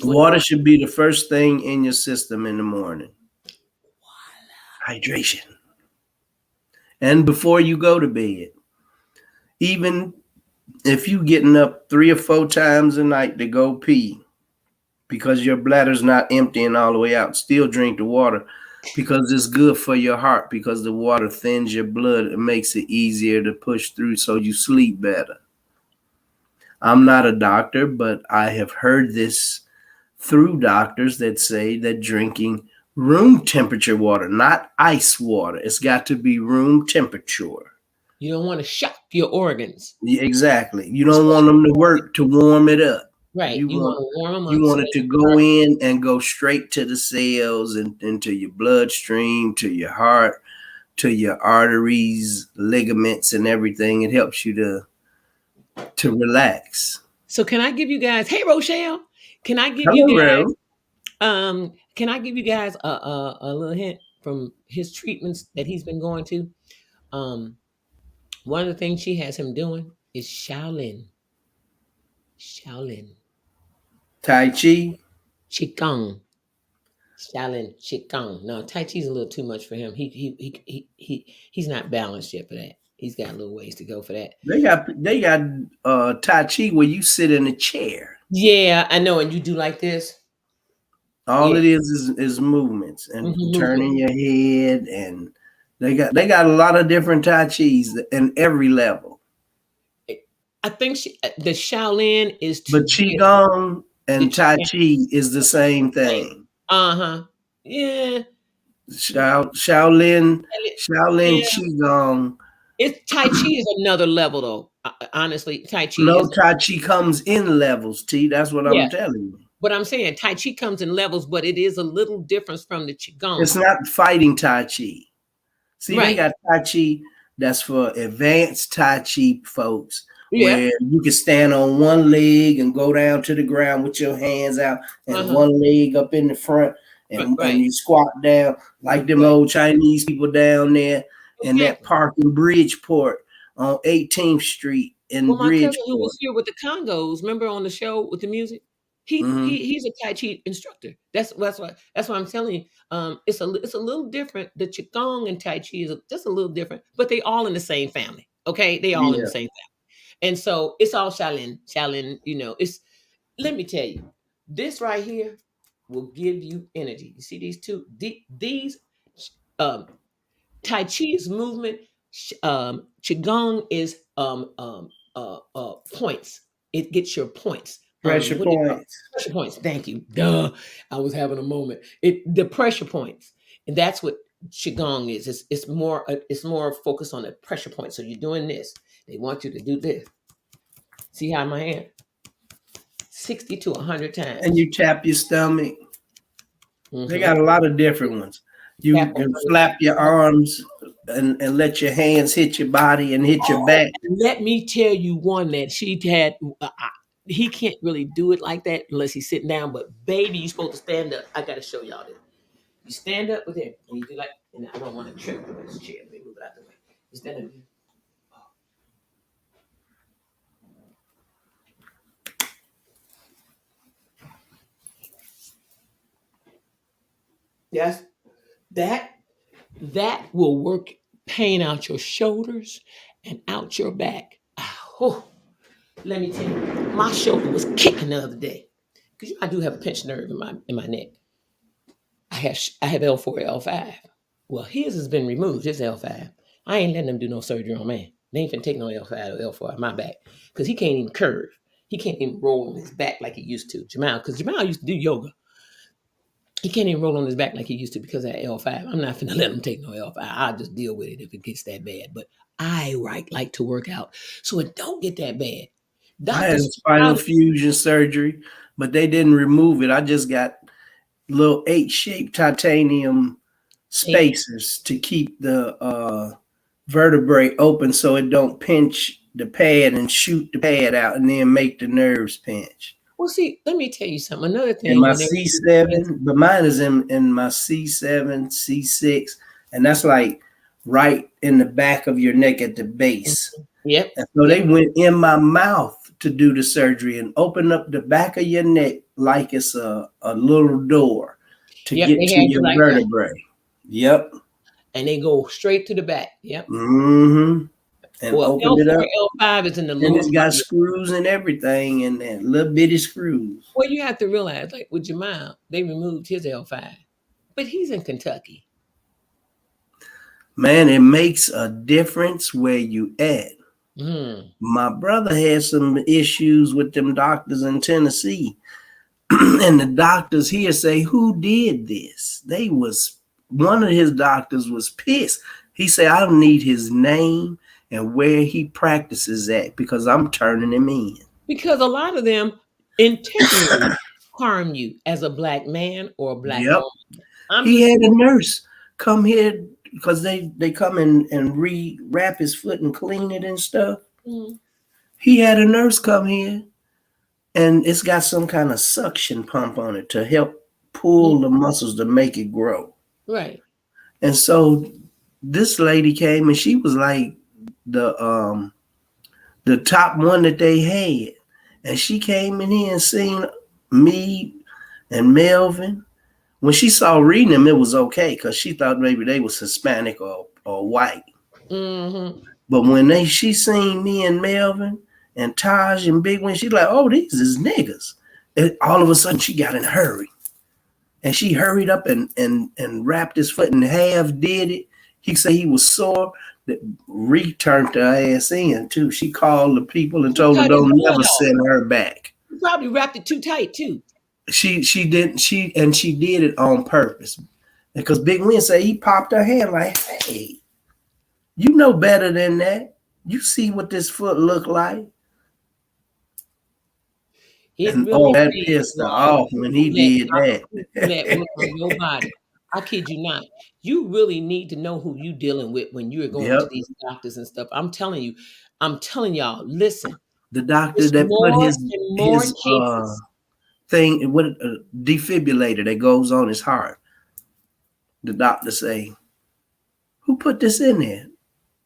Water should be the first thing in your system in the morning. Hydration. And before you go to bed, even if you getting up 3 or 4 times a night to go pee because your bladder's not emptying all the way out, still drink the water because it's good for your heart, because the water thins your blood and makes it easier to push through so you sleep better. I'm not a doctor, but I have heard this through doctors that say that drinking room temperature water, not ice water, it's got to be room temperature. You don't want to shock your organs. Exactly. You don't want them to work to warm it up. Right. You You want want to warm them you up. want it to go in and go straight to the cells and into your bloodstream, to your heart, to your arteries, ligaments, and everything. It helps you to relax. So can I give you guys, hey Rochelle, can I give Hello, you guys Ro. can I give you guys a little hint from his treatments that he's been going to? One of the things she has him doing is Shaolin. Shaolin. Tai Chi. Qigong. Shaolin Qigong. No, Tai Chi's a little too much for him. He's not balanced yet for that. He's got a little ways to go for that. They got Tai Chi where you sit in a chair. Yeah, I know, and you do like this. All Yeah. it is movements and Mhm, turning your head, and they got a lot of different Tai Chis in every level. I think the Shaolin is to But Qigong and The Tai Chi is the same thing. Yeah. Shaolin Yeah. Qigong. It's Tai Chi is another level though. Honestly, Tai Chi No, is Tai Chi comes in levels, T. That's what yeah. I'm telling you. But I'm saying Tai Chi comes in levels, but it is a little different from the Qigong. It's not fighting Tai Chi. See, Right. they got Tai Chi that's for advanced Tai Chi folks, Yeah. where you can stand on one leg and go down to the ground with your hands out and one leg up in the front, and you squat down like them old Chinese people down there in that park in Bridgeport on 18th Street in Well, my Bridgeport. cousin who was here with the Congos, remember on the show with the music? He's a Tai Chi instructor. That's why I'm telling you. It's a little different. The Qigong and Tai Chi is just a little different, but they all in the same family. Okay, they all in the same family, and so it's all Shaolin. Shaolin, it's. Let me tell you, this right here will give you energy. You see these two? These Tai Chi's movement. Qigong is points. It gets your points. Pressure points. Pressure points. Thank you. Duh. I was having a moment. The pressure points, and that's what Qigong is. It's more focused on the pressure points. So you're doing this. They want you to do this. See how my hand? 60 to 100 times. And you tap your stomach. They got a lot of different ones. You can flap your arms and let your hands hit your body and hit your back. Let me tell you one that she had. He can't really do it like that unless he's sitting down. But baby, you're supposed to stand up. I got to show y'all this. You stand up with him and you do like, and I don't want to trip with this chair. Let me move it out the way. You stand up. Yes, that will work pain out your shoulders and out your back. Oh, let me tell you, my shoulder was kicking the other day because I do have a pinched nerve in my neck. I have L4, L5. Well, his has been removed. His L5. I ain't letting them do no surgery on man. They ain't finna take no L5 or L4 on my back because he can't even curve. He can't even roll on his back like he used to. Jamal, because Jamal used to do yoga. He can't even roll on his back like he used to because of that L5. I'm not finna let him take no L5. I'll just deal with it if it gets that bad. But I like to work out so it don't get that bad. I had spinal fusion surgery, but they didn't remove it. I just got little H-shaped titanium spacers to keep the vertebrae open so it don't pinch the pad and shoot the pad out and then make the nerves pinch. Well, see, let me tell you something. Another thing. In my C7, but mine is in my C7, C6, and that's like right in the back of your neck at the base. Yep. And so they went in my mouth to do the surgery and open up the back of your neck like it's a little door to get to your vertebrae. Yep. And they go straight to the back. Yep. Mm-hmm. And open it up. L5 is in the lower. And it's got screws and everything and little bitty screws. Well, you have to realize, like with Jamal, they removed his L5, but he's in Kentucky. Man, it makes a difference where you at. Mm. My brother had some issues with them doctors in Tennessee. And the doctors here say, who did this? One of his doctors was pissed. He said, I don't need his name and where he practices at because I'm turning him in. Because a lot of them intentionally harm you as a black man or a black Yep. woman. I'm He just had a nurse come here because they come and re-wrap his foot and clean it and stuff. Mm. He had a nurse come here and it's got some kind of suction pump on it to help pull the muscles to make it grow. Right. And so this lady came and she was like the top one that they had. And she came in here and seen me and Melvin. When she saw reading them, it was okay because she thought maybe they was Hispanic or white. Mm-hmm. But when she seen me and Melvin and Taj and Big Win, she's like, oh, these is niggas. And all of a sudden she got in a hurry. And she hurried up and wrapped his foot in half, did it. He said he was sore. That returned her ass in too. She called the people and told them don't never send her back. You probably wrapped it too tight too. She did it on purpose because Big Win said he popped her hand like, hey, you know better than that. You see what this foot look like. And that pissed her off when he did that. On your body. I kid you not. You really need to know who you dealing with when you're going to these doctors and stuff. I'm telling y'all, listen. The doctor that put his thing with a defibrillator that goes on his heart. The doctor say, who put this in there?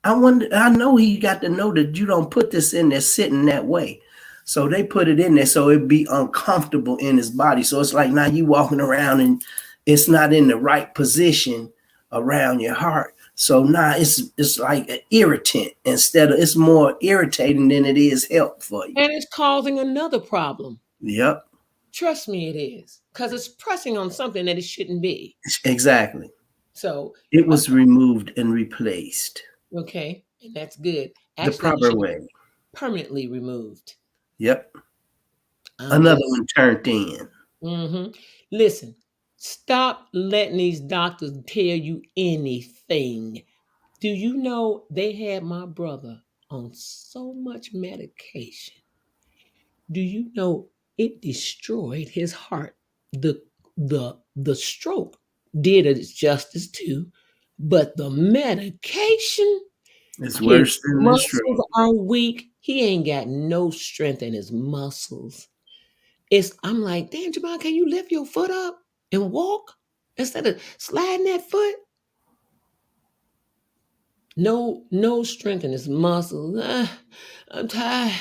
I know he got to know that you don't put this in there sitting that way. So they put it in there so it'd be uncomfortable in his body. So it's like now you walking around and it's not in the right position around your heart. So now it's like an irritant it's more irritating than it is help for you. And it's causing another problem. Yep. Trust me, it is. Because it's pressing on something that it shouldn't be. Exactly. So it was removed and replaced. Okay. And that's good. Actually, the proper way. Permanently removed. Yep. Another one turned in. Mm-hmm. Listen, stop letting these doctors tell you anything. Do you know they had my brother on so much medication? Do you know it destroyed his heart? The stroke did its justice too, but the medication is worse than the stroke. Muscles are weak. He ain't got no strength in his muscles. I'm like, damn, Jamal, can you lift your foot up and walk instead of sliding that foot? No strength in his muscles. I'm tired.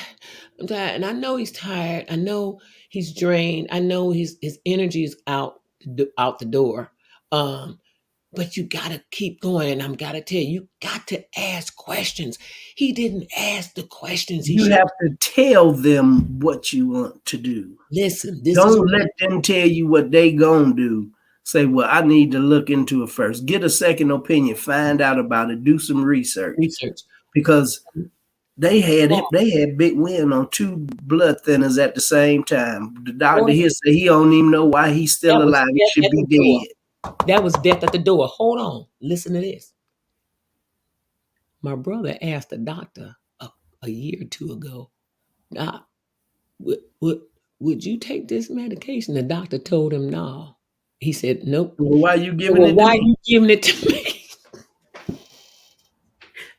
And I know he's tired. I know he's drained. I know his energy is out the door. But you got to keep going. And I'm got to tell you got to ask questions. He didn't ask the questions. You have to tell them what you want to do. Listen, don't let them tell you what they going to do. Say, well, I need to look into it first. Get a second opinion. Find out about it. Do some research. Because they had Big Win on 2 blood thinners at the same time. The doctor here said he don't even know why he's still alive. He should be dead. That was death at the door. Hold on. Listen to this. My brother asked the doctor a year or 2 ago, Doc, would you take this medication? The doctor told him no. He said, nope. Well, why are you giving it to me? Why are you giving it to me?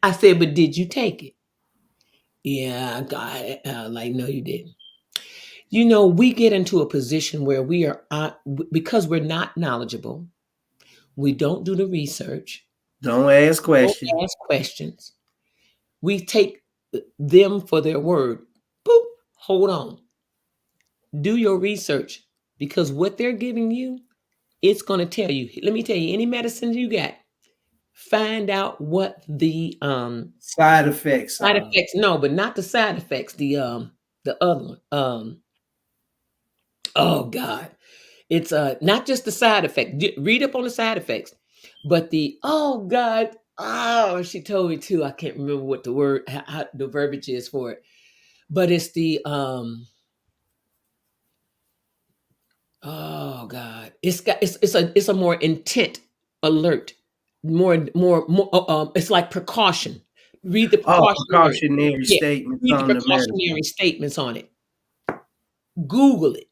I said, but did you take it? Yeah, I got it. Like, no, you didn't. You know, we get into a position where we are, because we're not knowledgeable, we don't do the research. Don't ask questions. We take them for their word. Boop, hold on. Do your research because what they're giving you, it's going to tell you. Let me tell you, any medicine you got, find out what the side effects. No, but not the side effects. The other one. Oh God, it's not just the side effect. Read up on the side effects, but the Oh, she told me too. I can't remember what the word, how the verbiage is for it, but it's the oh God, it's a more intent alert, more. It's like precaution. Read the Oh, precautionary. precautionary Yeah, statements read the on the medicine. precautionary statements on it. Google it.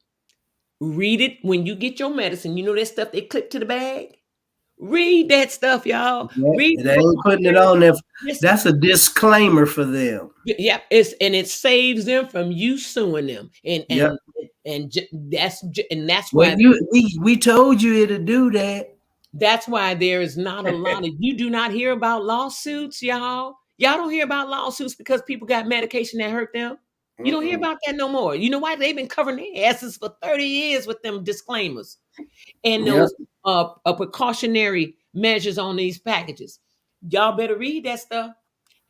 Read it when you get your medicine. You know that stuff they clip to the bag. Read that stuff, y'all. Yeah, Read they the ain't putting it precautionary. on there. Listen, That's a disclaimer for them. yeah, and it saves them from you suing them, Yep. and that's Well, why we told you it'll do that. that's why there is not a lot of you do not hear about lawsuits, y'all. Y'all don't hear about lawsuits because people got medication that hurt them. You don't hear Mm-mm. about that no more. You know why? They've been covering their asses for 30 years with them disclaimers and Yep. those precautionary measures on these packages. Y'all better read that stuff.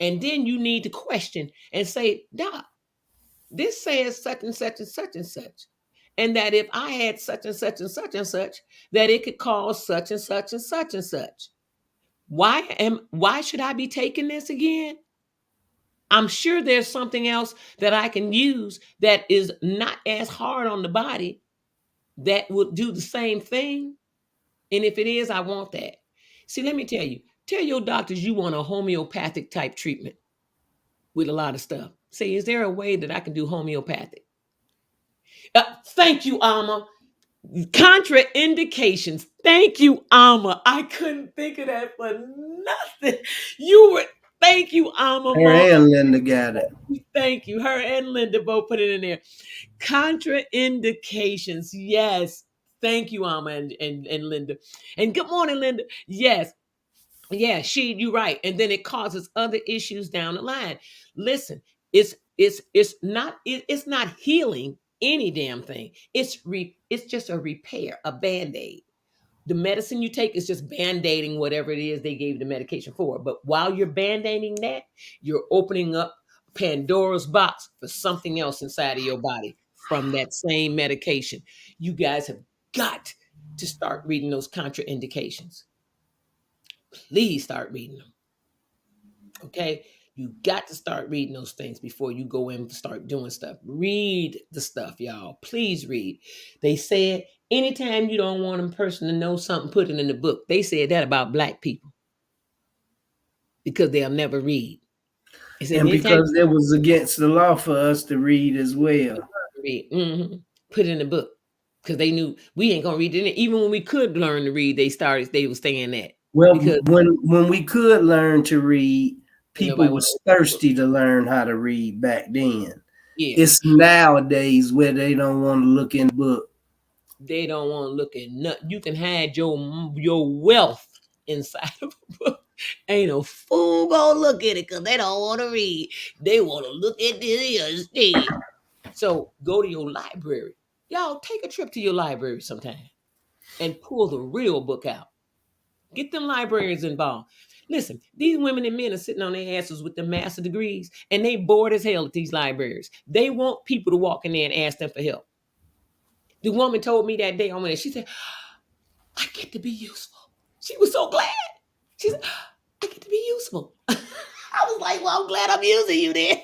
And then you need to question and say, Doc, this says such and such and such and such. And that if I had such and such and such and such, that it could cause such and such and such and such. Why should I be taking this again? I'm sure there's something else that I can use that is not as hard on the body that would do the same thing. And if it is, I want that. See, let me tell your doctors you want a homeopathic type treatment with a lot of stuff. Say, is there a way that I can do homeopathic? Thank you, Alma. Contraindications. Thank you, Alma. I couldn't think of that for nothing. You were, thank you, Alma, Her Mom. and Linda got it. Thank you. Her and Linda both put it in there. Contraindications. Yes. Thank you, Alma and Linda. And good morning, Linda. Yes. Yeah, you're right. And then it causes other issues down the line. Listen, it's not healing any damn thing. It's just a repair, a band-aid. The medicine you take is just band-aiding whatever it is they gave you the medication for. But while you're band-aiding that, you're opening up Pandora's box for something else inside of your body from that same medication. You guys have got to start reading those contraindications. Please start reading them. Okay. You got to start reading those things before you go in and start doing stuff. Read the stuff, y'all. Please read. They said anytime you don't want a person to know something, put it in the book. They said that about Black people because they'll never read. They said And anytime because it was against the law for us to read as well. you read, put it in the book because they knew we ain't gonna read it. Even when we could learn to read, they were saying that. Well, Because when we could learn to read, people nobody was wanna open the book. thirsty to learn how to read back then. Yeah. It's nowadays where they don't want to look in the book. They don't want to look at nothing. You can hide your wealth inside of a book. Ain't no fool gonna look at it because they don't want to read. They want to look at this instead. So go to your library. Y'all take a trip to your library sometime and pull the real book out. Get them librarians involved. Listen, these women and men are sitting on their asses with their master degrees and they bored as hell at these libraries. They want people to walk in there and ask them for help. The woman told me that day I went in, she said, I get to be useful. She was so glad. She said, I get to be useful. I was like, well, I'm glad I'm using you then.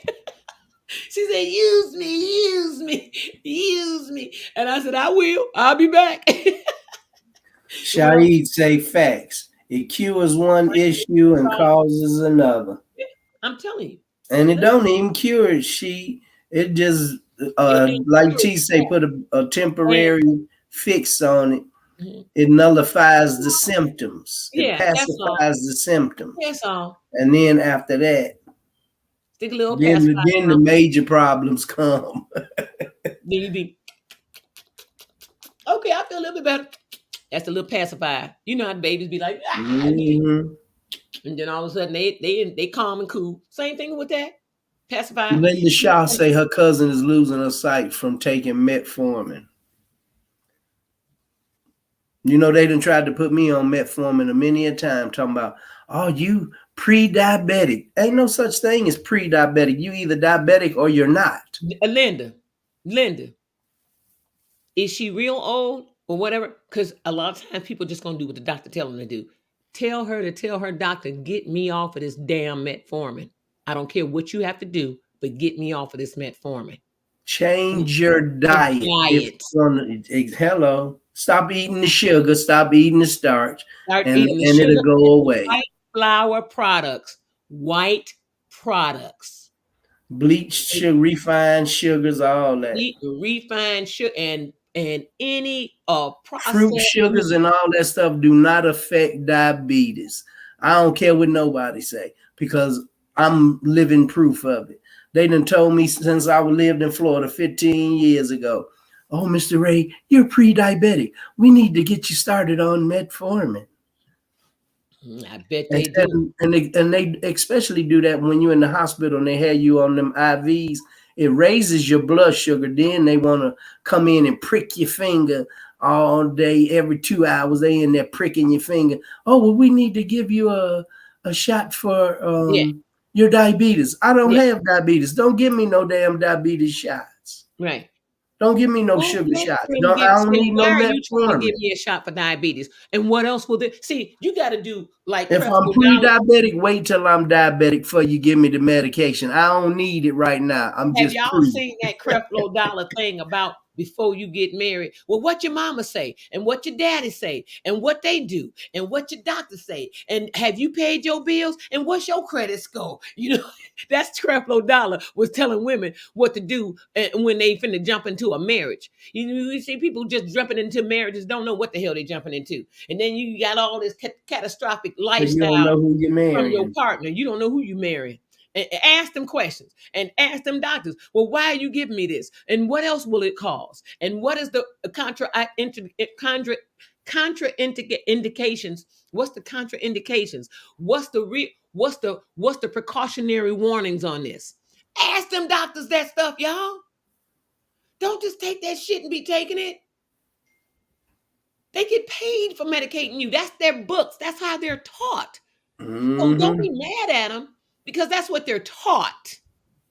She said, use me. And I said, I will. I'll be back. Shaheed say facts. It cures one issue and causes another. I'm telling you. And it don't even cure it. It just like T say, put a temporary fix on it. Mm-hmm. It nullifies the symptoms. Yeah, it pacifies the symptoms. That's all. And then after that, Stick a little then the major problems come. Then you be okay. I feel a little bit better. That's a little pacifier. You know how the babies be like, and then all of a sudden they calm and cool. Same thing with that pacifier. Linda Shaw say her cousin is losing her sight from taking metformin. You know, they done tried to put me on metformin a many a time, talking about, oh, you pre-diabetic. Ain't no such thing as pre-diabetic. You either diabetic or you're not. Linda, is she real old or whatever? Because a lot of times people just gonna do what the doctor tell them to do. Tell her to tell her doctor, get me off of this damn metformin. I don't care what you have to do, but get me off of this metformin. Change your diet. Diet. Hello. Stop eating the sugar. Stop eating the starch. Start and eating the and sugar it'll go away. White flour products. White products. Bleached sugar, refined sugars, all that. Refined sugar and any processed fruit sugars and all that stuff do not affect diabetes. I don't care what nobody say, because I'm living proof of it. They done told me since I lived in Florida 15 years ago, oh, Mr. Ray, you're pre-diabetic. We need to get you started on metformin. I bet they do. And they especially do that when you're in the hospital and they have you on them IVs. It raises your blood sugar. Then they want to come in and prick your finger all day, every 2 hours. They in there pricking your finger. Oh, well, we need to give you a shot for your diabetes. I don't have diabetes. Don't give me no damn diabetes shots. Right. Don't give me no sugar shots. I don't need no metformin. Why are you trying to give me a shot for diabetes? And what else will they see? You got to do like if I'm pre-diabetic, wait till I'm diabetic before you give me the medication. I don't need it right now. I'm just. Have y'all seen that Creflo Dollar thing about before you get married? Well, what your mama say, and what your daddy say, and what they do, and what your doctor say, and have you paid your bills, and what's your credit score? You know, that's Creflo Dollar was telling women what to do when they finna jump into a marriage. You see people just jumping into marriages, don't know what the hell they jumping into, and then you got all this catastrophic lifestyle you don't know who you're marrying. From your partner. You don't know who you marrying. And ask them questions and ask them doctors, well, why are you giving me this? And what else will it cause? And what is the contraindications? What's the contraindications? What's the precautionary warnings on this? Ask them doctors that stuff, y'all. Don't just take that shit and be taking it. They get paid for medicating you. That's their books. That's how they're taught. Mm-hmm. So don't be mad at them. Because that's what they're taught.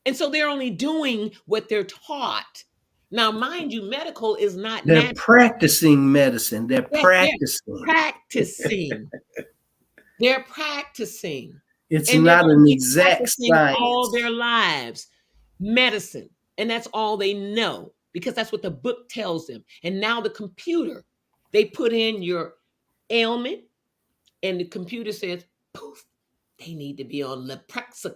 And so they're only doing what they're taught. Now, mind you, medical is not They're natural. Practicing medicine. They're practicing. They're practicing. It's and not an exact science. All their lives. Medicine. And that's all they know. Because that's what the book tells them. And now the computer, they put in your ailment. And the computer says, poof. They need to be on Leprexil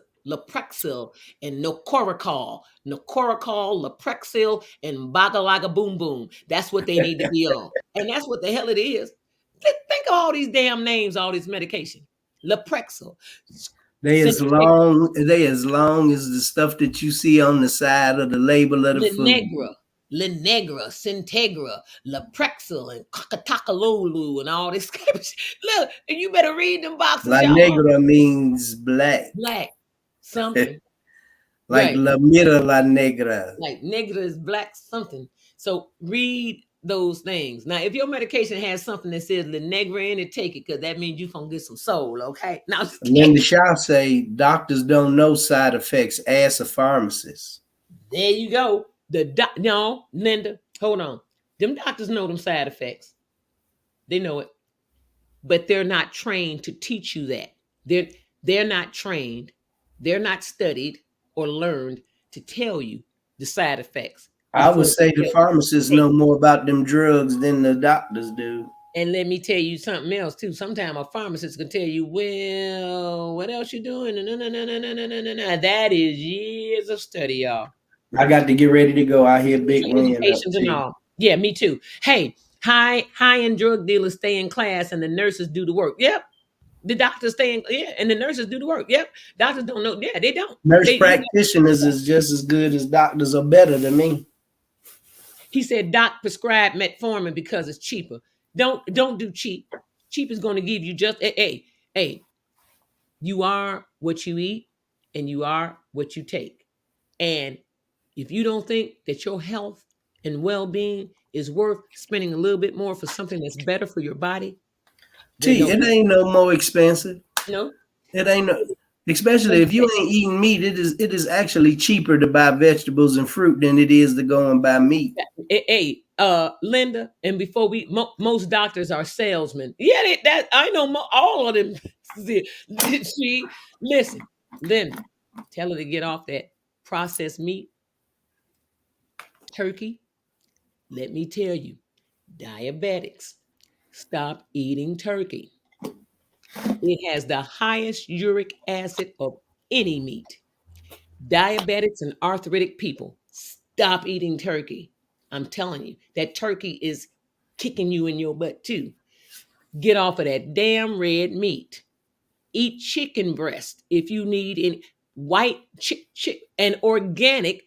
and Nocoracol, Leprexil, and Bagalaga Boom Boom. That's what they need to be on. And that's what the hell it is. Think of all these damn names, all this medication. Leprexil. They as long as the stuff that you see on the side of the label of the food. Linegra, Syntegra, Leprexil, and Kakatakalulu, and all this. Look, and you better read them boxes. Linegra means black. Black. Something. Like right. La Mira La Negra. Like negra is black something. So read those things. Now, if your medication has something that says Linegra in it, take it, because that means you're going to get some soul, okay? Now, and then the shop say, doctors don't know side effects. Ask a pharmacist. There you go. No, Linda, hold on. Them doctors know them side effects. They know it. But they're not trained to teach you that. They're not trained. They're not studied or learned to tell you the side effects. I would say the pharmacists know more about them drugs than the doctors do. And let me tell you something else too. Sometimes a pharmacist can tell you, well, what else you doing? No. That is years of study, y'all. I got to get ready to go. I hear big patients and all. Yeah, me too. Hey, high-end drug dealers stay in class and the nurses do the work. Yep. The doctors stay in, and the nurses do the work. Yep. Doctors don't know. Yeah, they don't. Nurse practitioners is just as good as doctors, or better than me. He said, doc prescribed metformin because it's cheaper. Don't do cheap. Cheap is going to give you just, hey, you are what you eat and you are what you take. And if you don't think that your health and well-being is worth spending a little bit more for something that's better for your body, it ain't no more expensive. No, it ain't no. Especially if you ain't eating meat, it is actually cheaper to buy vegetables and fruit than it is to go and buy meat. Hey, Linda, and before most doctors are salesmen. Yeah, that I know all of them. She listen, Linda, tell her to get off that processed meat, turkey. Let me tell you, diabetics, stop eating turkey. It has the highest uric acid of any meat. Diabetics and arthritic people, stop eating turkey. I'm telling you, that turkey is kicking you in your butt too. Get off of that damn red meat. Eat chicken breast if you need any white and organic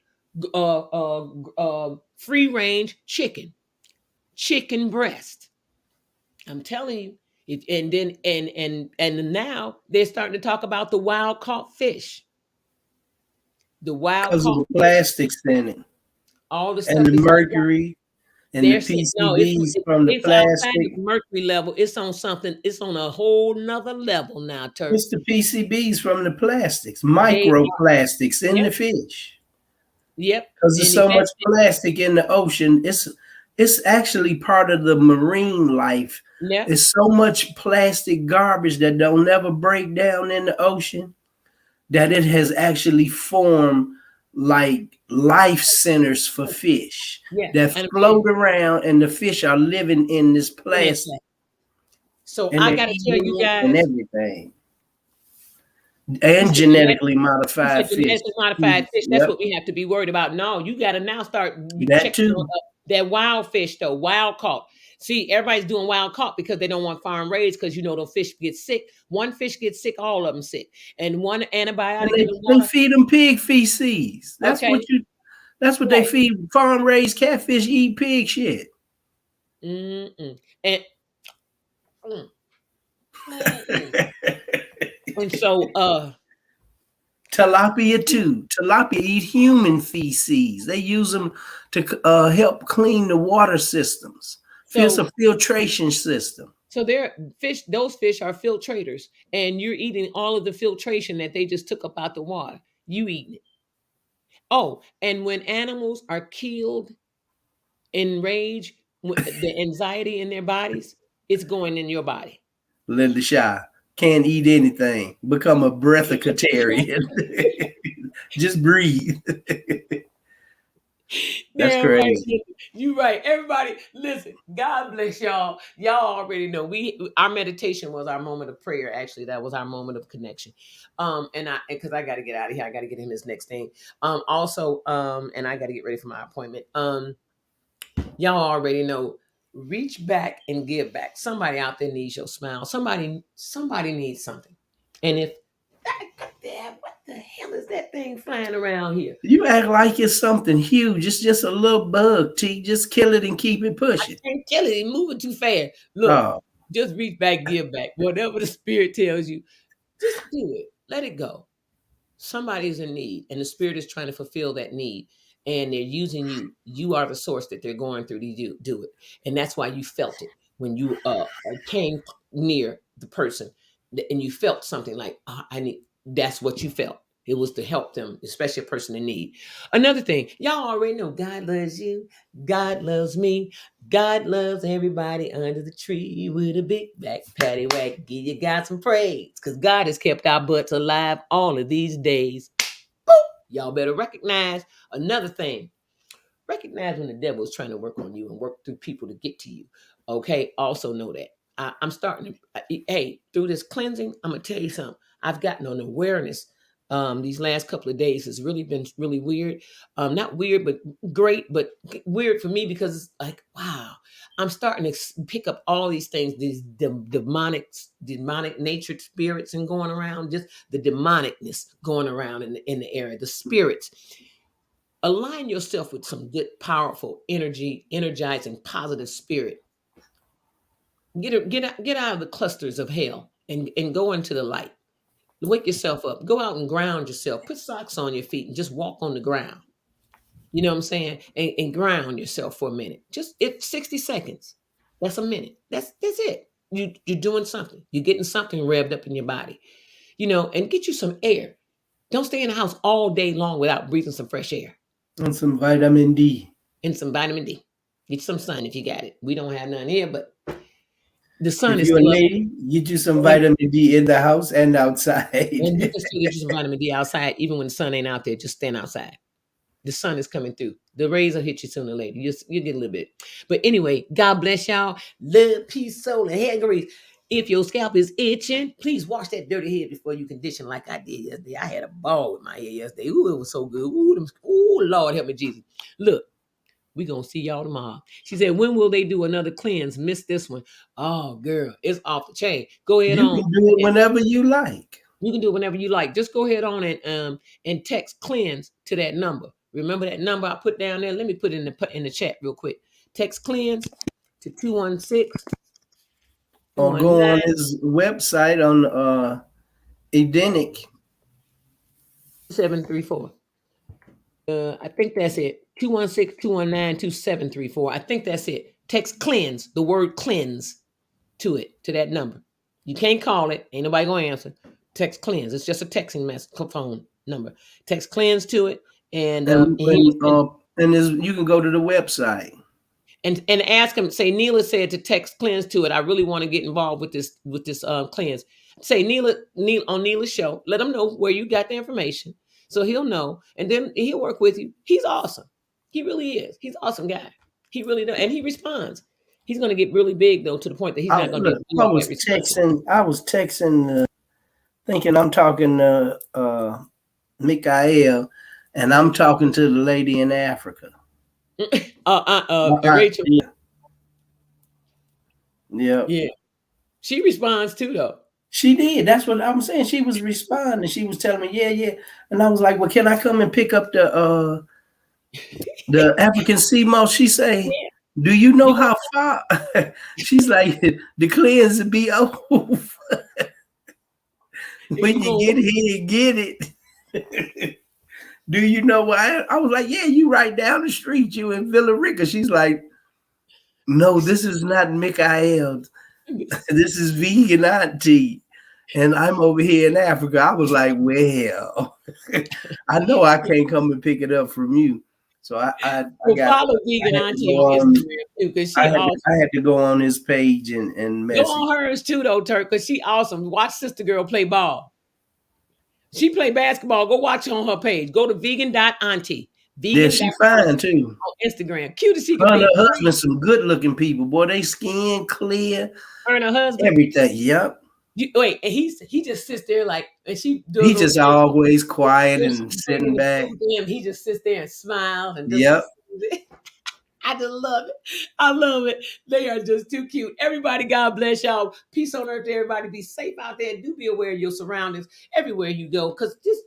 free range chicken breast. I'm telling you. And then and now they're starting to talk about the wild caught fish. The wild Because of caught the fish, plastics in it all the and stuff the is mercury and the they're saying no, PCBs from the it's outside plastic. the mercury level. It's on something. It's on a whole nother level now, Turk. It's the PCBs from the plastics, They microplastics in yep, the fish. yep. Because there's And so much plastic in the ocean. It's actually part of the marine life. yeah, It's so much plastic garbage that don't never break down in the ocean that it has actually formed like life centers for fish yeah. that And float around, and the fish are living in this plastic, so and I they're got to tell eating you it and guys, everything. And genetically you modified said fish. genetically modified fish. That's Yep, what we have to be worried about. No, you got to now start that checking on too. that wild fish though, wild caught. See, everybody's doing wild caught because they don't want farm raised because the fish get sick. One fish gets sick, all of them sick, and one And antibiotic in the they water. feed them pig feces. Okay, That's what they right. feed farm raised catfish. Eat pig shit. Mm-mm. And mm, mm-mm. And so Tilapia too. Tilapia eat human feces. They use them to help clean the water systems. It's so a filtration system. so those fish are filtrators, and you're eating all of the filtration that they just took up out the water. You eating it. Oh, and when animals are killed in rage, the anxiety in their bodies, it's going in your body. Linda Shaw can't eat anything. Become a breathicatarian. Just breathe. That's Damn right, crazy. you right. Everybody, listen. God bless y'all. Y'all already know our meditation was our moment of prayer. Actually, that was our moment of connection. And because I got to get out of here, I got to get him his next thing. Also, and I got to get ready for my appointment. Y'all already know. Reach back and give back. Somebody out there needs your smile. Somebody needs something. And if goddamn, what the hell is that thing flying around here? You act like it's something huge. It's just a little bug, T. Just kill it and keep it pushing. I can't kill it. It's moving too fast. Look, just reach back, give back. Whatever the spirit tells you, just do it. Let it go. Somebody's in need, and the spirit is trying to fulfill that need. And they're using you. You are the source that they're going through to do it. And that's why you felt it when you came near the person and you felt something like, I need, that's what you felt. It was to help them, especially a person in need. Another thing, y'all already know God loves you. God loves me. God loves everybody under the tree with a big back patty whack. Give you God some praise because God has kept our butts alive all of these days. Boop. Y'all better recognize another thing. Recognize when the devil is trying to work on you and work through people to get to you. Okay. Also know that I'm starting to, hey, through this cleansing, I'm going to tell you something. I've gotten an awareness. These last couple of days has really been really weird. Not weird, but great, but weird for me because it's like, wow, I'm starting to pick up all these things, these demonic natured spirits and going around, just the demonicness going around in the area, the spirits. Align yourself with some good, powerful energy, energizing, positive spirit. Get out of the clusters of hell and go into the light. Wake yourself up. Go out and ground yourself. Put socks on your feet and just walk on the ground. You know what I'm saying? And ground yourself for a minute. Just 60 seconds. That's a minute. That's it. You're doing something. You're getting something revved up in your body. And get you some air. Don't stay in the house all day long without breathing some fresh air. And some vitamin D. And some vitamin D. Get some sun if you got it. We don't have none here, but the sun If is you're a still up. lady, get you some Yeah. vitamin D in the house and outside. And you can still get you some vitamin D outside, even when the sun ain't out there. Just stand outside. The sun is coming through. The rays will hit you sooner or later. You get a little bit. But anyway, God bless y'all. Love, peace, soul, and hair grease. If your scalp is itching, please wash that dirty head before you condition like I did yesterday. I had a ball with my hair yesterday. Ooh, it was so good. Ooh, Lord help me, Jesus. Look, we going to see y'all tomorrow. She said, when will they do another cleanse? Miss this one. Oh, girl, it's off the chain. Go ahead You on. can do it whenever you like. You can do it whenever you like. Just go ahead on and text cleanse to that number. Remember that number I put down there? Let me put it in the chat real quick. Text cleanse to 216 Or go on his website on Edenic. 734. I think that's it. 216-219-2734. I think that's it. Text cleanse, the word cleanse to it, to that number. You can't call it. Ain't nobody going to answer. Text cleanse. It's just a texting phone number. Text cleanse to it. And you can go to the website. And ask him, say, Neela said to text cleanse to it. I really want to get involved with this cleanse. Say Neela on Neela's show. Let him know where you got the information. So he'll know. And then he'll work with you. He's awesome. He really is. He's an awesome guy. He really does. And he responds. He's going to get really big, though, to the point that he's not going to do I was texting, thinking I'm talking to Mikael, and I'm talking to the lady in Africa. Rachel. Yeah. She responds too, though. She did. That's what I'm saying. She was responding. She was telling me, yeah. And I was like, well, can I come and pick up the African sea moss? She say, do you know how far? She's like, the cleanse will be over. When you get here, get it. Do you know why? I was like, yeah, you right down the street, you in Villa Rica. She's like, no, this is not Mikael. This is Vegan Auntie. And I'm over here in Africa. I was like, well, I know I can't come and pick it up from you. So I got follow Vegan Auntie on Instagram too, because she awesome. I had to go on his page and message. Go on hers too, though, Turk, because she awesome. Watch Sister Girl play ball. She play basketball. Go watch her on her page. Go to vegan.auntie. Yeah, she fine too. On Instagram. Cute as she can be. Her husband, some good looking people. Boy, they skin clear. Her and her husband. Everything. Yep. And he just sits there like, and she does. He just always quiet and sitting back. He just sits there and smiles and just yep. I just love it. I love it. They are just too cute. Everybody, God bless y'all. Peace on earth to everybody. Be safe out there and do be aware of your surroundings everywhere you go. Because those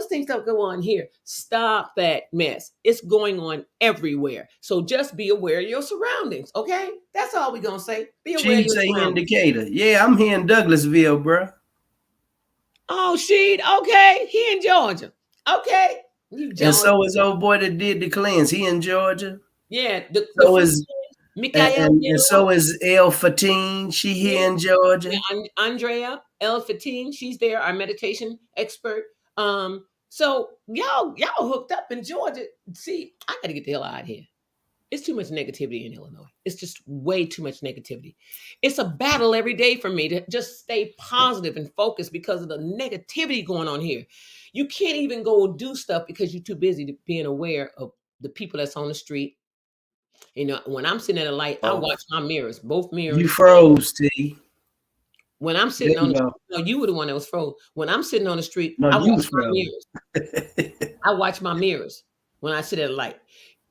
things don't go on here. Stop that mess. It's going on everywhere. So just be aware of your surroundings. Okay? That's all we're going to say. Be aware of your surroundings. Indicator. Yeah, I'm here in Douglasville, bro. Oh, Sheed. Okay. He in Georgia. Okay. And so is old boy that did the cleanse. He in Georgia. Yeah. So is El Fatine. She here in Georgia. Yeah, Andrea El Fatine. She's there. Our meditation expert. So y'all hooked up in Georgia. See, I got to get the hell out of here. It's too much negativity in Illinois. It's just way too much negativity. It's a battle every day for me to just stay positive and focused because of the negativity going on here. You can't even go do stuff because you're too busy to being aware of the people that's on the street. You know, when I'm sitting at a light, I watch my mirrors, both mirrors. You froze, T. When I'm sitting on the no, you were the one that was froze. When I'm sitting on the street, I watch my mirrors. I watch my mirrors when I sit at a light.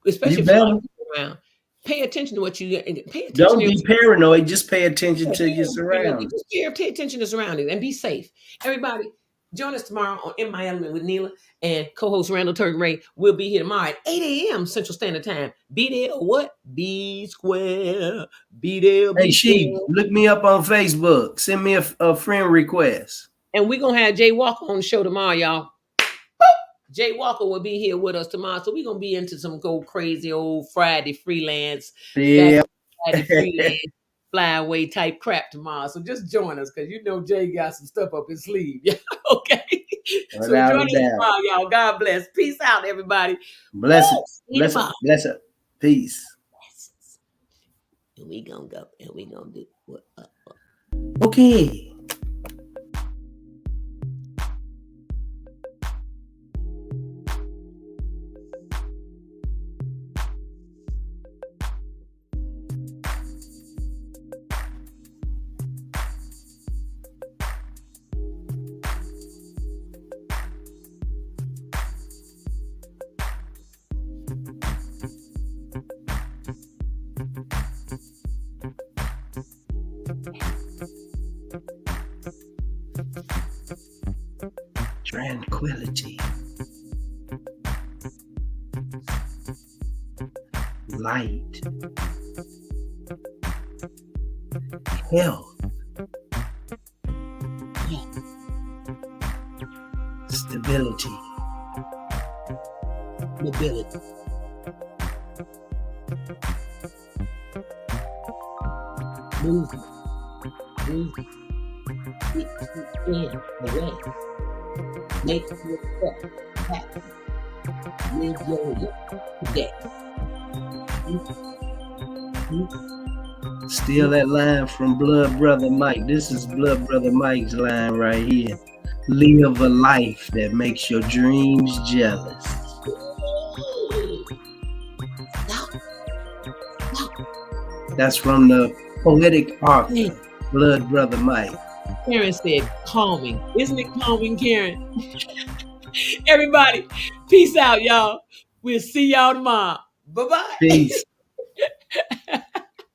Especially if you're around. Pay attention to what you pay attention. Don't be paranoid. Just pay attention to your surroundings. Just pay attention to surroundings and be safe. Everybody, join us tomorrow on In My Element with Neela and co-host Randall Turk Ray. We'll be here tomorrow at 8 a.m. Central Standard Time. Be there or what? Be square. Be there. Hey, She, look me up on Facebook. Send me a friend request. And we're going to have Jay Walker on the show tomorrow, y'all. Jay Walker will be here with us tomorrow. So we're going to be into some crazy old Friday freelance. Yeah. Friday freelance, flyaway type crap tomorrow. So just join us because you know Jay got some stuff up his sleeve. Yeah, okay. So Without join a us doubt. tomorrow, y'all. God bless. Peace out, everybody. Blessings. See you tomorrow. Bless it. Peace. And we gonna go and we gonna do what? Okay. Tranquility. Light. Health. Stability. Mobility. Movement. Movement. In away. Make yourself happy. Live your life today. Steal that line from Blood Brother Mike. This is Blood Brother Mike's line right here. Live a life that makes your dreams jealous. That's from the poetic author, Blood Brother Mike. Karen said calming. Isn't it calming, Karen? Everybody, peace out, y'all. We'll see y'all tomorrow. Bye-bye. Peace.